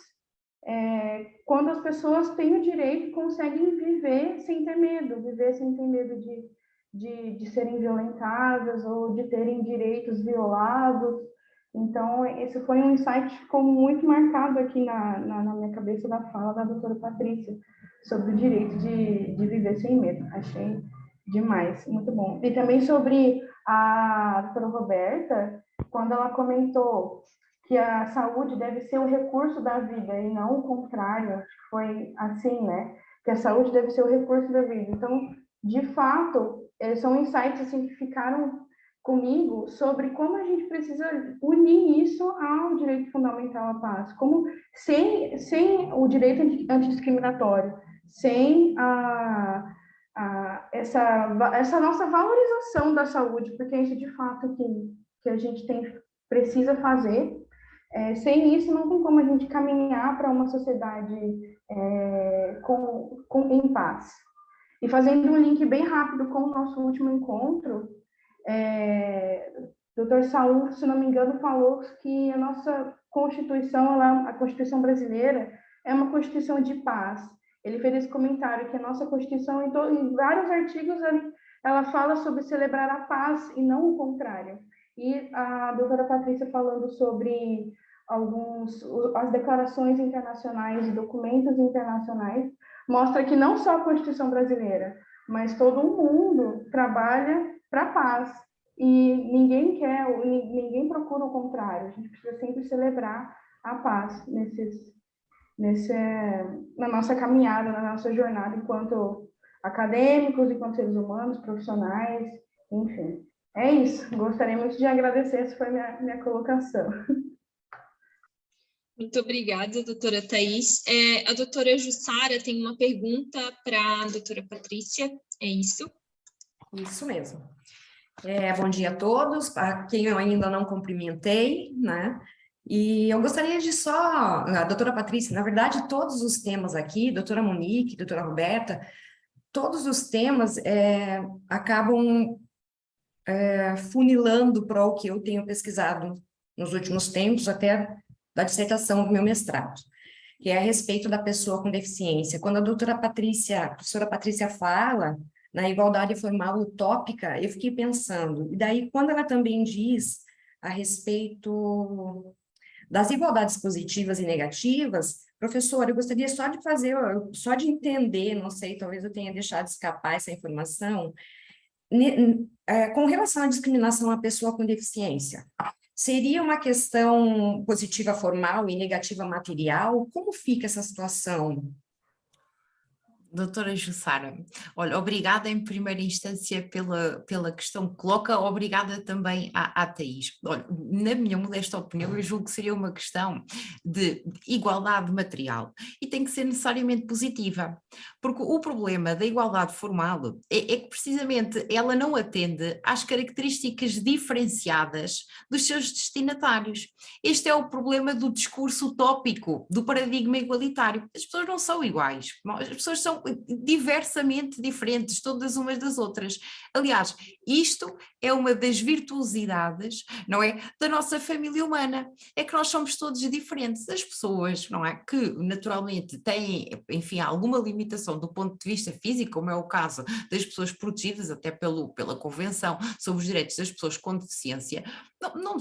quando as pessoas têm o direito e conseguem viver sem ter medo de serem violentadas ou de terem direitos violados. Então, esse foi um insight que ficou muito marcado aqui na minha cabeça da fala da doutora Patrícia, sobre o direito de viver sem medo. Achei demais, muito bom. E também sobre a doutora Roberta, quando ela comentou que a saúde deve ser o recurso da vida e não o contrário, acho que foi assim, né? Que a saúde deve ser o recurso da vida. Então, de fato, são insights assim, que ficaram comigo sobre como a gente precisa unir isso ao direito fundamental à paz. Como sem o direito antidiscriminatório, sem essa nossa valorização da saúde, porque é isso de fato que a gente precisa fazer. Sem isso, não tem como a gente caminhar para uma sociedade em paz. E fazendo um link bem rápido com o nosso último encontro, Dr. Saul, se não me engano, falou que a nossa Constituição, a Constituição brasileira, é uma Constituição de paz. Ele fez esse comentário que a nossa Constituição, em vários artigos, ela fala sobre celebrar a paz e não o contrário. E a doutora Patrícia falando sobre as declarações internacionais e documentos internacionais, mostra que não só a Constituição brasileira, mas todo o mundo trabalha para a paz. E ninguém procura o contrário. A gente precisa sempre celebrar a paz na nossa caminhada, na nossa jornada enquanto acadêmicos, enquanto seres humanos, profissionais, enfim. É isso. Gostaria muito de agradecer, essa foi minha colocação. Muito obrigada, doutora Thais. A doutora Jussara tem uma pergunta para a doutora Patrícia, é isso? Isso mesmo. Bom dia a todos, a quem eu ainda não cumprimentei, né? E eu gostaria de a doutora Patrícia, na verdade, todos os temas aqui, doutora Monique, doutora Roberta, todos os temas acabam funilando para o que eu tenho pesquisado nos últimos tempos, até da dissertação do meu mestrado, que é a respeito da pessoa com deficiência. Quando a professora Patrícia fala na igualdade formal utópica, eu fiquei pensando, e daí quando ela também diz a respeito das igualdades positivas e negativas, professora, eu gostaria só de entender, não sei, talvez eu tenha deixado escapar essa informação, com relação à discriminação à pessoa com deficiência, seria uma questão positiva formal e negativa material? Como fica essa situação? Doutora Jussara, olha, obrigada em primeira instância pela questão que coloca, obrigada também à Thais. Olha, na minha modesta opinião, eu julgo que seria uma questão de igualdade material e tem que ser necessariamente positiva, porque o problema da igualdade formal é que precisamente ela não atende às características diferenciadas dos seus destinatários. Este é o problema do discurso utópico, do paradigma igualitário. As pessoas não são iguais, as pessoas são diversamente diferentes, todas umas das outras. Aliás, isto é uma das virtuosidades, não é, da nossa família humana, é que nós somos todos diferentes. As pessoas, não é, que naturalmente têm, enfim, alguma limitação do ponto de vista físico, como é o caso das pessoas protegidas até pela Convenção sobre os Direitos das Pessoas com Deficiência,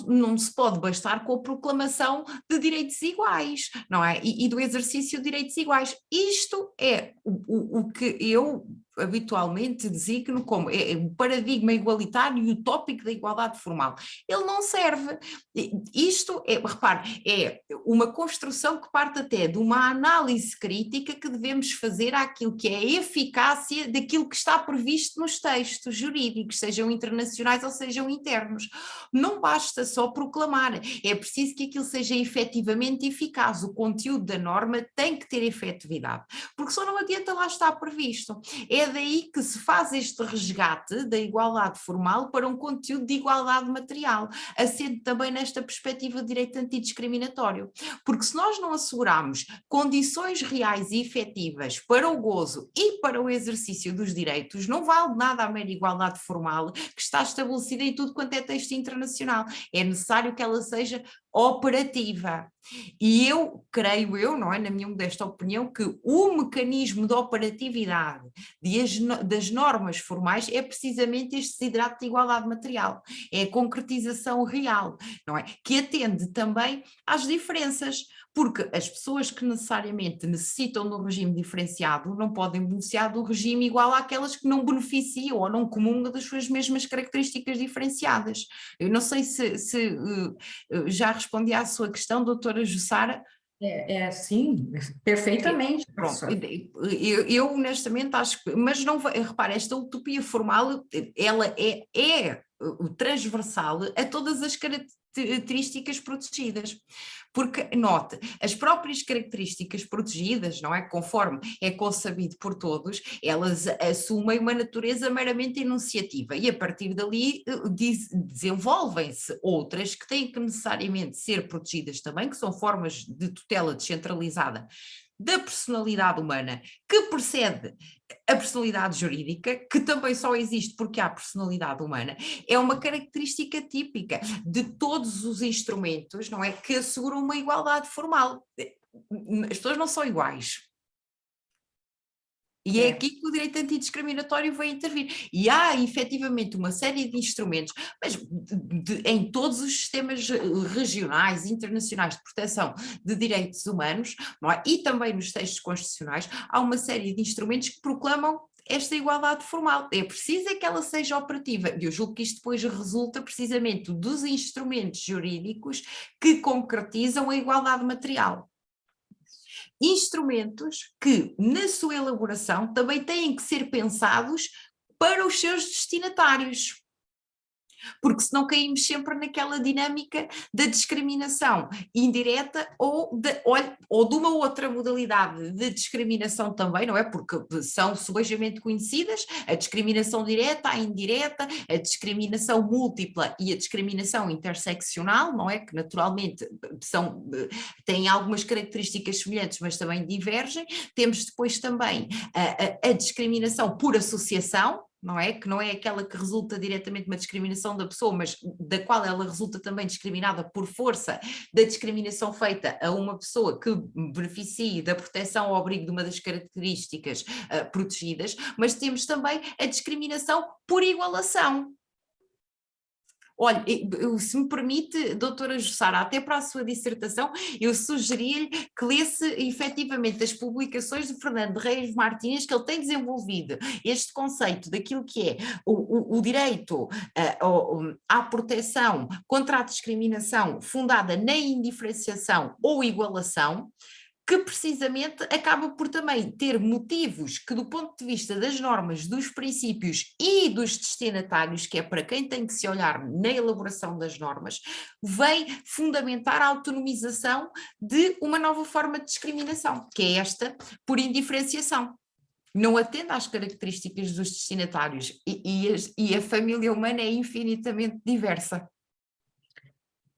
não se pode bastar com a proclamação de direitos iguais, não é? E do exercício de direitos iguais. Isto é o que eu habitualmente designo como o paradigma igualitário e utópico da igualdade formal. Ele não serve. Isto repare, é uma construção que parte até de uma análise crítica que devemos fazer àquilo que é a eficácia daquilo que está previsto nos textos jurídicos, sejam internacionais ou sejam internos. Não basta só proclamar, é preciso que aquilo seja efetivamente eficaz. O conteúdo da norma tem que ter efetividade, porque só não adianta lá estar previsto. É daí que se faz este resgate da igualdade formal para um conteúdo de igualdade material, assente também nesta perspectiva de direito antidiscriminatório, porque se nós não assegurarmos condições reais e efetivas para o gozo e para o exercício dos direitos, não vale nada a mera igualdade formal que está estabelecida em tudo quanto é texto internacional. É necessário que ela seja operativa. E creio, não é, na minha modesta opinião, que o mecanismo de operatividade das normas formais é precisamente este desidrato de igualdade material, é a concretização real, não é? Que atende também às diferenças, porque as pessoas que necessariamente necessitam de um regime diferenciado não podem beneficiar do regime igual àquelas que não beneficiam ou não comungam das suas mesmas características diferenciadas. Eu não sei se já respondi à sua questão, doutora Jussara. Sim, perfeitamente. Pronto, eu honestamente acho que, mas não, repara, esta utopia formal, ela é transversal a todas as características protegidas. Porque, note, as próprias características protegidas, não é? Conforme é consabido por todos, elas assumem uma natureza meramente enunciativa e a partir dali desenvolvem-se outras que têm que necessariamente ser protegidas também, que são formas de tutela descentralizada da personalidade humana, que precede a personalidade jurídica, que também só existe porque há personalidade humana, é uma característica típica de todos os instrumentos, não é, que asseguram uma igualdade formal. As pessoas não são iguais. E é aqui que o direito antidiscriminatório vai intervir. E há, efetivamente, uma série de instrumentos, mas em todos os sistemas regionais, internacionais de proteção de direitos humanos, não é? E também nos textos constitucionais, há uma série de instrumentos que proclamam esta igualdade formal. É preciso é que ela seja operativa. E eu julgo que isto depois resulta precisamente dos instrumentos jurídicos que concretizam a igualdade material. Instrumentos que, na sua elaboração, também têm que ser pensados para os seus destinatários. Porque senão caímos sempre naquela dinâmica da discriminação indireta ou de uma outra modalidade de discriminação também, não é? Porque são subejamente conhecidas, a discriminação direta, a indireta, a discriminação múltipla e a discriminação interseccional, não é? Que naturalmente têm algumas características semelhantes, mas também divergem. Temos depois também a discriminação por associação, não é? Que não é aquela que resulta diretamente de uma discriminação da pessoa, mas da qual ela resulta também discriminada por força da discriminação feita a uma pessoa que beneficie da proteção ao abrigo de uma das características protegidas, mas temos também a discriminação por igualação. Olha, se me permite, doutora Jussara, até para a sua dissertação, eu sugeri-lhe que lesse efetivamente as publicações de Fernando Reis Martins, que ele tem desenvolvido este conceito daquilo que é o direito à proteção contra a discriminação fundada na indiferenciação ou igualação, que precisamente acaba por também ter motivos que, do ponto de vista das normas, dos princípios e dos destinatários, que é para quem tem que se olhar na elaboração das normas, vem fundamentar a autonomização de uma nova forma de discriminação, que é esta por indiferenciação. Não atende às características dos destinatários e a família humana é infinitamente diversa.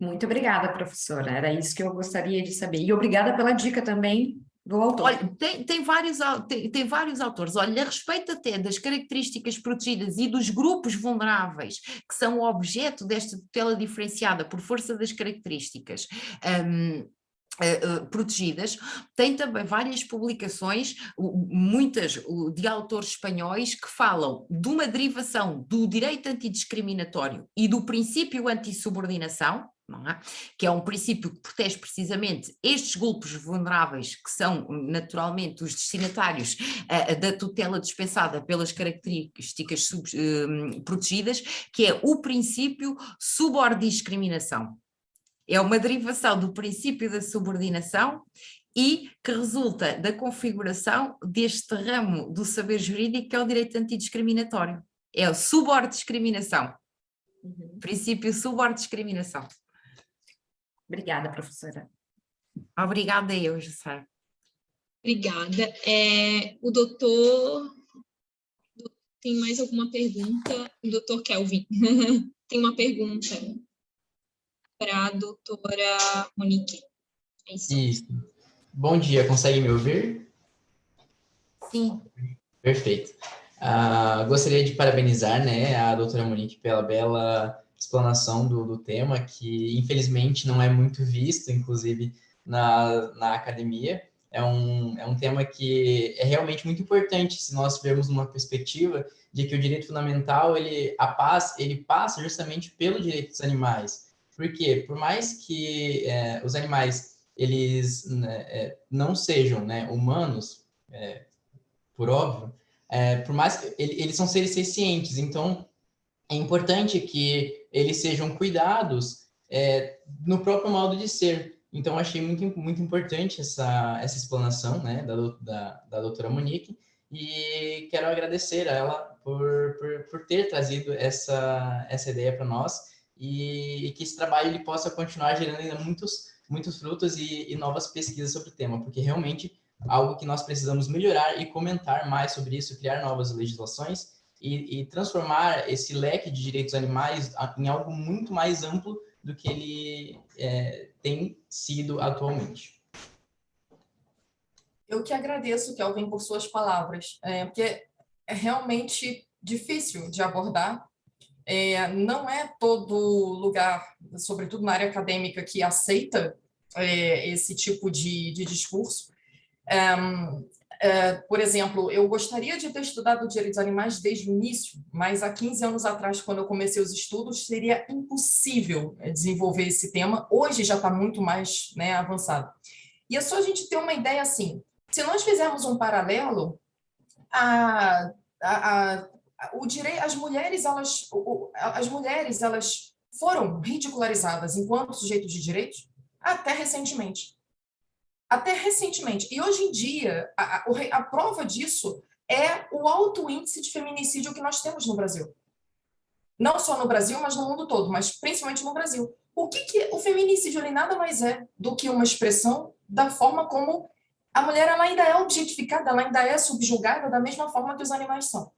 Muito obrigada, professora. Era isso que eu gostaria de saber. E obrigada pela dica também do autor. Olha, tem vários autores. Olha, a respeito até das características protegidas e dos grupos vulneráveis que são objeto desta tutela diferenciada por força das características protegidas, tem também várias publicações, muitas de autores espanhóis, que falam de uma derivação do direito antidiscriminatório e do princípio antissubordinação, não é? Que é um princípio que protege precisamente estes grupos vulneráveis, que são naturalmente os destinatários da tutela dispensada pelas características protegidas, que é o princípio subordiscriminação. É uma derivação do princípio da subordinação e que resulta da configuração deste ramo do saber jurídico que é o direito antidiscriminatório. É a subordiscriminação. Princípio subordiscriminação. Obrigada, professora. Obrigada eu, Jussara. Obrigada. O doutor... Tem mais alguma pergunta? O doutor Kelvin. Tem uma pergunta para a doutora Monique. É isso. Bom dia, consegue me ouvir? Sim. Perfeito. Gostaria de parabenizar, né, a doutora Monique pela bela explanação do tema, que infelizmente não é muito visto, inclusive na academia. É um tema que é realmente muito importante se nós vermos uma perspectiva de que o direito fundamental, a paz, ele passa justamente pelo direito dos animais. Porque, por mais que os animais eles não sejam, né, humanos, por óbvio, por mais que eles são seres sencientes, então é importante que eles sejam cuidados no próprio modo de ser. Então, achei muito importante essa explanação, né, da doutora Monique, e quero agradecer a ela por ter trazido essa ideia para nós. e que esse trabalho ele possa continuar gerando ainda muitos frutos e novas pesquisas sobre o tema, porque realmente algo que nós precisamos melhorar e comentar mais sobre isso, criar novas legislações e transformar esse leque de direitos animais em algo muito mais amplo do que ele tem sido atualmente. Eu que agradeço, Kelvin, por suas palavras, porque é realmente difícil de abordar. Não é todo lugar, sobretudo na área acadêmica, que aceita esse tipo de discurso. Por exemplo, eu gostaria de ter estudado direitos animais desde o início, mas há 15 anos atrás, quando eu comecei os estudos, seria impossível desenvolver esse tema. Hoje já está muito mais, né, avançado. E é só a gente ter uma ideia assim, se nós fizermos um paralelo, as mulheres elas foram ridicularizadas enquanto sujeitos de direitos até recentemente. E hoje em dia, a prova disso é o alto índice de feminicídio que nós temos no Brasil. Não só no Brasil, mas no mundo todo, mas principalmente no Brasil. O feminicídio ele nada mais é do que uma expressão da forma como a mulher ela ainda é objetificada, ela ainda é subjugada da mesma forma que os animais são.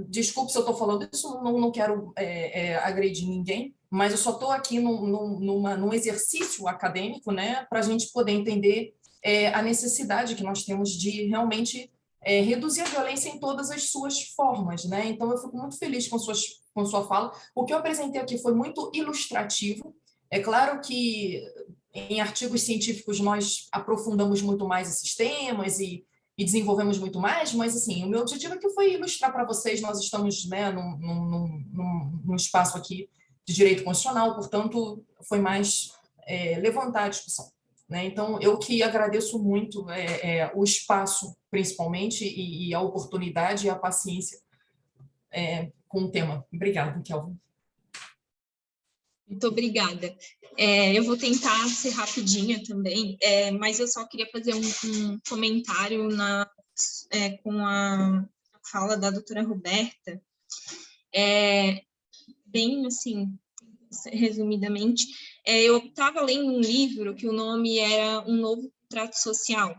Desculpe se eu estou falando isso, não quero agredir ninguém, mas eu só estou aqui num exercício acadêmico, né, para a gente poder entender a necessidade que nós temos de realmente reduzir a violência em todas as suas formas, né? Então, eu fico muito feliz com sua fala. O que eu apresentei aqui foi muito ilustrativo. É claro que em artigos científicos nós aprofundamos muito mais esses temas e desenvolvemos muito mais, mas assim, o meu objetivo aqui foi ilustrar para vocês. Nós estamos, né, num espaço aqui de direito constitucional, portanto, foi mais levantar a discussão, né? Então, eu que agradeço muito o espaço, principalmente, e a oportunidade e a paciência com o tema. Obrigada, Kelvin. Muito obrigada. Eu vou tentar ser rapidinha também, mas eu só queria fazer um comentário com a fala da doutora Roberta. Bem assim, resumidamente, eu estava lendo um livro que o nome era Um Novo Contrato Social,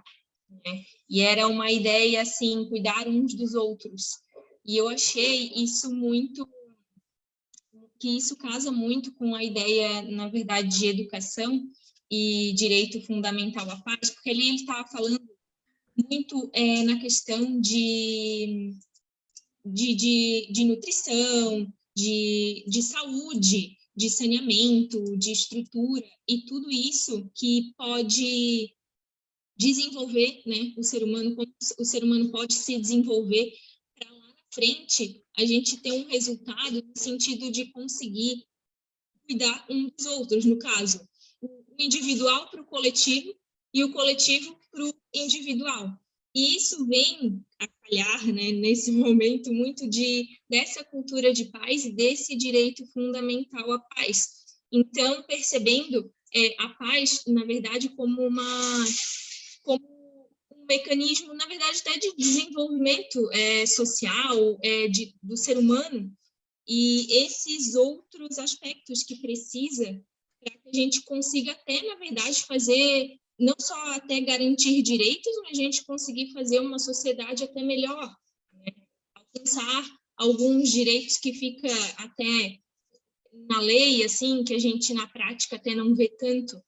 né? E era uma ideia assim, cuidar uns dos outros. E eu achei isso que isso casa muito com a ideia, na verdade, de educação e direito fundamental à paz, porque ali ele estava falando muito na questão de nutrição, de saúde, de saneamento, de estrutura, e tudo isso que pode desenvolver, né, o ser humano, como o ser humano pode se desenvolver para lá na frente a gente ter um resultado no sentido de conseguir cuidar uns dos outros, no caso, o individual para o coletivo e o coletivo para o individual. E isso vem a calhar, né, nesse momento, muito dessa cultura de paz e desse direito fundamental à paz. Então, percebendo a paz, na verdade, como um mecanismo, na verdade, até de desenvolvimento social do ser humano, e esses outros aspectos que precisa para que a gente consiga até, na verdade, fazer, não só até garantir direitos, mas a gente conseguir fazer uma sociedade até melhor, né? Alcançar alguns direitos que fica até na lei, assim, que a gente na prática até não vê tanto,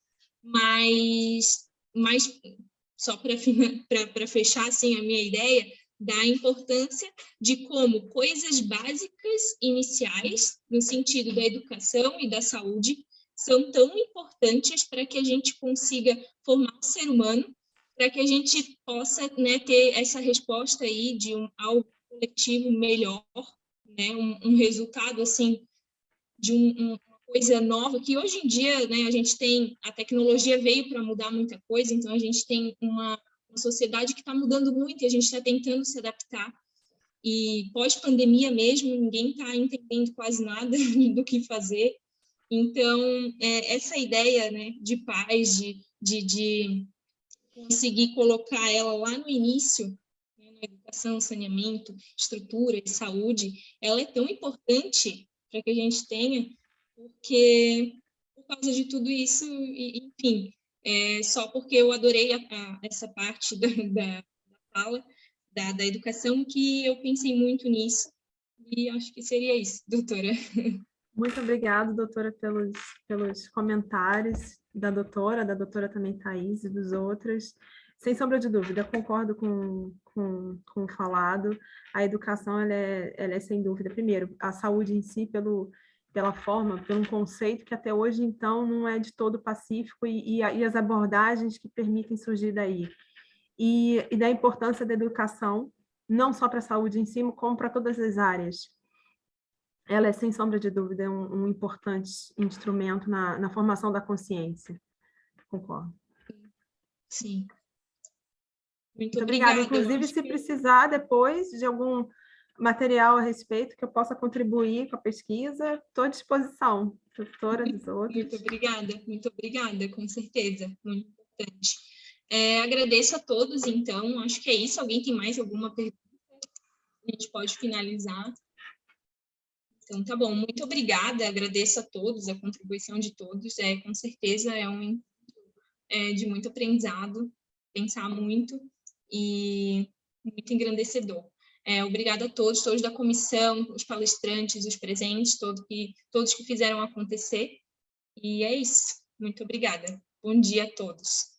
mas só para fechar assim, a minha ideia, da importância de como coisas básicas iniciais, no sentido da educação e da saúde, são tão importantes para que a gente consiga formar um ser humano, para que a gente possa, né, ter essa resposta aí de algo coletivo melhor, né, um resultado assim de uma coisa nova, que hoje em dia, né, a gente tem, a tecnologia veio para mudar muita coisa, então a gente tem uma sociedade que está mudando muito e a gente está tentando se adaptar. E pós-pandemia mesmo, ninguém está entendendo quase nada do que fazer. Então, essa ideia, né, de paz, de conseguir colocar ela lá no início, né, na educação, saneamento, estrutura e saúde, ela é tão importante para que a gente tenha, porque por causa de tudo isso, enfim, só porque eu adorei essa parte da fala, da educação, que eu pensei muito nisso, e acho que seria isso, doutora. Muito obrigada, doutora, pelos comentários da doutora também, Thaís, e dos outros. Sem sombra de dúvida, concordo com o falado. A educação, ela é sem dúvida, primeiro, a saúde em si, pela forma, pelo conceito que até hoje, então, não é de todo pacífico, e as abordagens que permitem surgir daí. E da importância da educação, não só para a saúde em si, como para todas as áreas. Ela é, sem sombra de dúvida, um importante instrumento na formação da consciência. Concordo. Sim. Muito obrigada. Inclusive, se precisar depois de algum material a respeito que eu possa contribuir com a pesquisa, estou à disposição, doutora, dos outros. Muito obrigada, com certeza, muito importante. Agradeço a todos, então, acho que é isso. Alguém tem mais alguma pergunta? A gente pode finalizar. Então, tá bom, muito obrigada, agradeço a todos, a contribuição de todos, com certeza de muito aprendizado, pensar muito e muito engrandecedor. Obrigada a todos da comissão, os palestrantes, os presentes, todos que fizeram acontecer, e é isso, muito obrigada. Bom dia a todos.